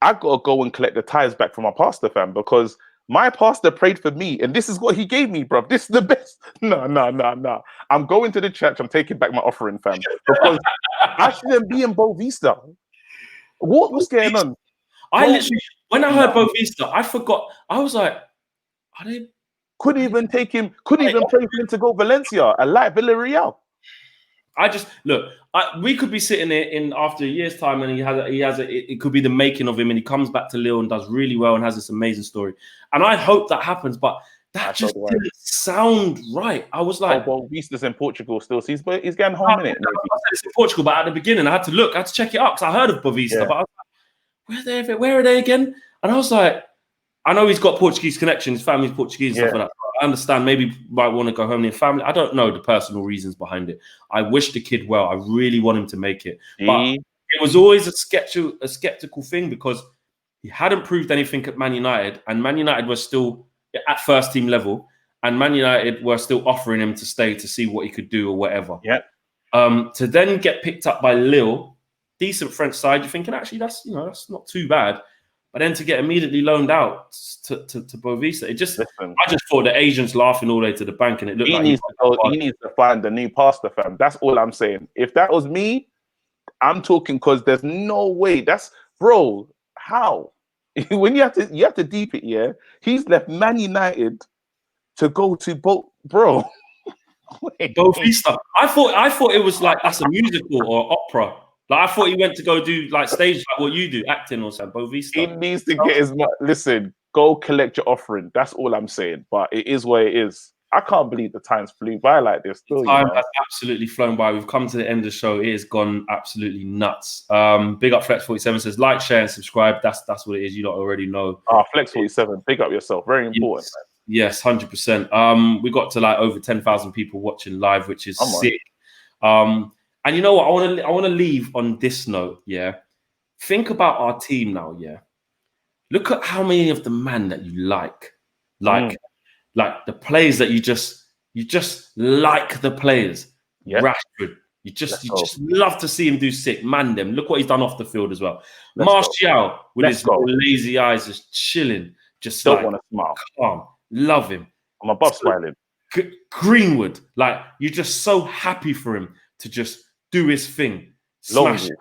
I gotta go and collect the ties back from my pastor, fam, because my pastor prayed for me, and this is what he gave me, bro. This is the best. No. I'm going to the church. I'm taking back my offering, fam, because I shouldn't be in Boavista. What's going on? I literally, when I heard Boavista, I forgot. I was like, are they? Couldn't even take him. Couldn't even pray for him to go Valencia, a like Villarreal. I just look. We could be sitting here in after a year's time, and it could be the making of him, and he comes back to Lille and does really well and has this amazing story. And I hope that happens, but that just didn't sound right. I was like, well, Vista's in Portugal still, so he's getting home in it. It's in Portugal, but at the beginning, I had to look, I had to check it up because I heard of Boavista, but I was like, where are they again? And I was like, I know he's got Portuguese connections, his family's Portuguese and stuff like that. I understand, maybe might want to go home near family. I don't know the personal reasons behind it. I wish the kid well. I really want him to make it. But it was always a skeptical thing because he hadn't proved anything at Man United, and Man United was still at first team level, and Man United were still offering him to stay to see what he could do or whatever. To then get picked up by Lille, decent French side, you're thinking actually that's not too bad. But then to get immediately loaned out to Boavista, I just thought the agent's laughing all the way to the bank, and it looked like he needs to find a new pastor, fam. That's all I'm saying. If that was me, I'm talking because there's no way. That's bro. How? When you have to deep it, yeah. He's left Man United to go to bro. Boavista. I thought it was like that's a musical or opera. Like I thought he went to go do like stage like what you do, acting or something. Boavista. He needs to get his listen. Go collect your offering. That's all I'm saying. But it is what it is. I can't believe the times flew by like this. Still, time has absolutely flown by. We've come to the end of the show. It has gone absolutely nuts. Big up Flex47 says like, share, and subscribe. That's what it is. You don't already know. Flex47, big up yourself. Very important. Yes, 100%. We got to like over 10,000 people watching live, which is sick. And you know what? I want to leave on this note. Yeah, think about our team now. Yeah, look at how many of the man that you like the players that you just like the players. Yeah. Rashford, you just love to see him do sick. Man, them look what he's done off the field as well. Martial with his lazy eyes, just chilling, just don't want to smile. Calm, love him. I'm above smiling. Greenwood, like you're just so happy for him to just do his thing. Smash it.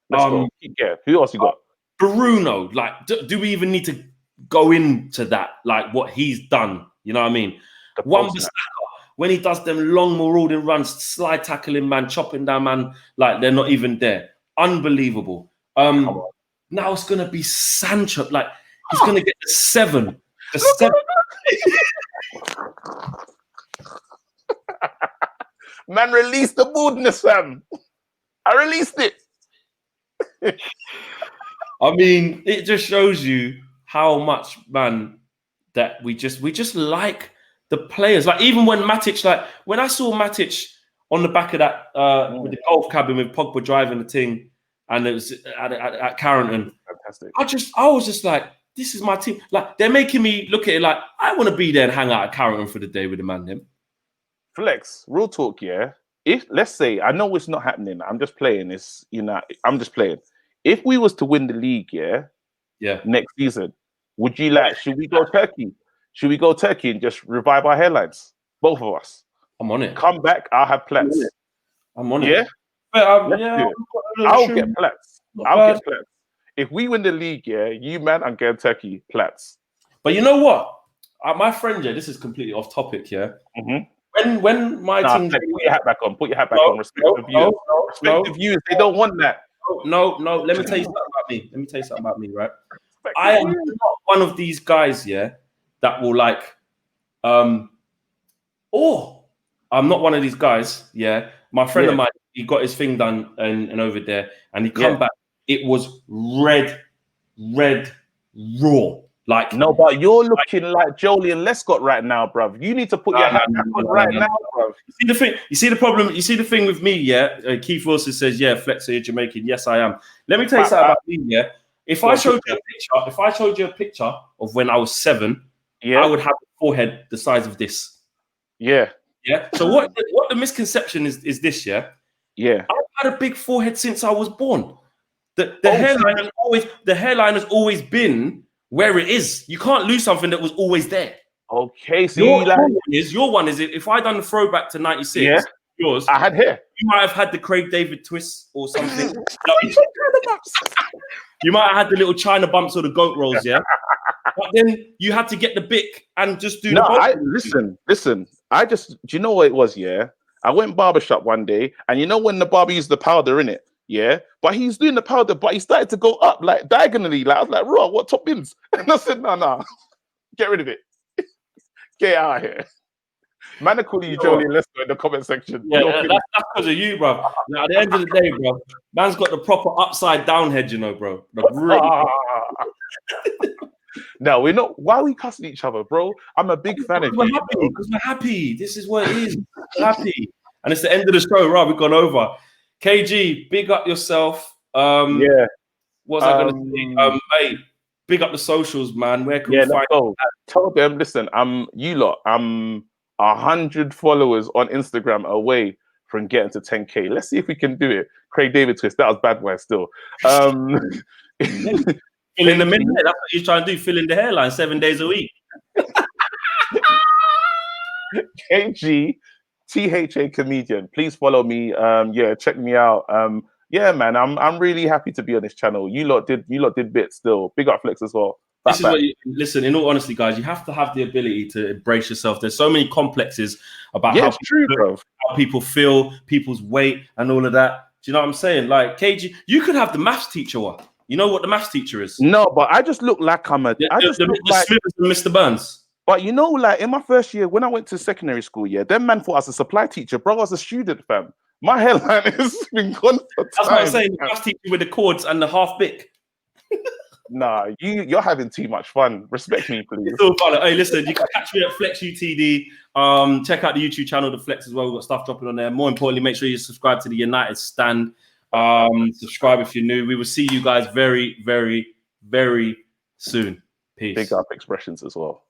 Let's go. Yeah. Who else you got? Bruno. Like, do we even need to go into that? Like what he's done. You know what I mean? Wan-Bissaka, when he does them long marauding runs, slide tackling man, chopping down man, like they're not even there. Unbelievable. Now it's gonna be Sancho. Like he's gonna get the 7. The 7. Man, release the boldness, fam. I released it. I mean, it just shows you how much, man, that we just like the players. Like even when Matic, like when I saw Matic on the back of that with the golf cabin with Pogba driving the thing, and it was at Carrington. Fantastic. I was just like, this is my team. Like they're making me look at it like I want to be there and hang out at Carrington for the day with the man. Them. Flex, real talk, yeah. If let's say I know it's not happening, I'm just playing this, I'm just playing. If we was to win the league, next season, would you should we go Turkey? Should we go Turkey and just revive our hairlines? Both of us. I'm on it. Come back, I'll have plats. I'm on it. Yeah? I'll get plats. I'll get plats. If we win the league, you man, I'm getting Turkey plats. But you know what? My friend, this is completely off topic, When my team, put your hat back on. Put your hat back on. Respect the viewers. Respect the viewers. They don't want that. No. Let me tell you something me. Let me tell you something about me, right? I am not one of these guys, yeah, that will like, I'm not one of these guys, yeah. My friend of mine, he got his thing done and over there, and he come back. It was red raw. Like no, but you're looking like Jolie and Lescott right now, bruv. You need to put your hat back on right now, bruv. You see the thing. You see the problem. You see the thing with me, yeah. Keith Wilson says, "Yeah, Flex, you're Jamaican." Yes, I am. Let me tell you something about me, yeah. If I showed you a picture of when I was 7, I would have a forehead the size of this. Yeah. So what the misconception is this, yeah? Yeah. I've had a big forehead since I was born. The hairline has always been where it is. You can't lose something that was always there. Okay, so your one is if I done the throwback to 96, yours, I had hair. You might have had the Craig David twist or something. You might have had the little China bumps or the goat rolls, yeah. But then you had to get the bic and just do listen. Do you know what it was? Yeah, I went barbershop one day, and you know when the barber used the powder in it. Yeah, but he's doing the powder, but he started to go up like diagonally. Like I was like, "Raw, what toppings?" And I said, "No, get rid of it. Get out of here." Man, I call you Jolie Lester in the comment section. Yeah, that's because of you, bro. Now, at the end of the day, bro, man's got the proper upside down head, you know, bro. No, we're not. Why are we cussing each other, bro? I'm a big fan of you. Because we're happy. This is what it is. We're happy. And it's the end of the show, right? We've gone over. KG, big up yourself. What was I going to say? Hey, big up the socials, man. Where can we find you? Tell them, listen, I'm 100 followers on Instagram away from getting to 10K. Let's see if we can do it. Craig David twist. That was bad boy still. Fill in the middle. That's what he's trying to do. Fill in the hairline 7 days a week. KG, THA comedian. Please follow me. Check me out. Man, I'm really happy to be on this channel. You lot did bits still. Big up Flex as well. This is what listen, in all honesty, guys, you have to have the ability to embrace yourself. There's so many complexes about how people feel, people's weight, and all of that. Do you know what I'm saying? Like, KG, you could have the maths teacher one. You know what the maths teacher is? No, but I just look like I'm a... Mr. Burns. But you know, like, in my first year, when I went to secondary school, them man thought I was a supply teacher. Bro, I was a student, fam. My hairline has been gone for time. That's what I'm saying. The maths teacher with the chords and the half bic. Nah, you're having too much fun. Respect me, please. It's all fun. Hey, listen, you can catch me at Flex UTD. Check out the YouTube channel, The Flex, as well. We've got stuff dropping on there. More importantly, make sure you subscribe to the United Stand. Subscribe if you're new. We will see you guys very, very, very soon. Peace. Big up expressions as well.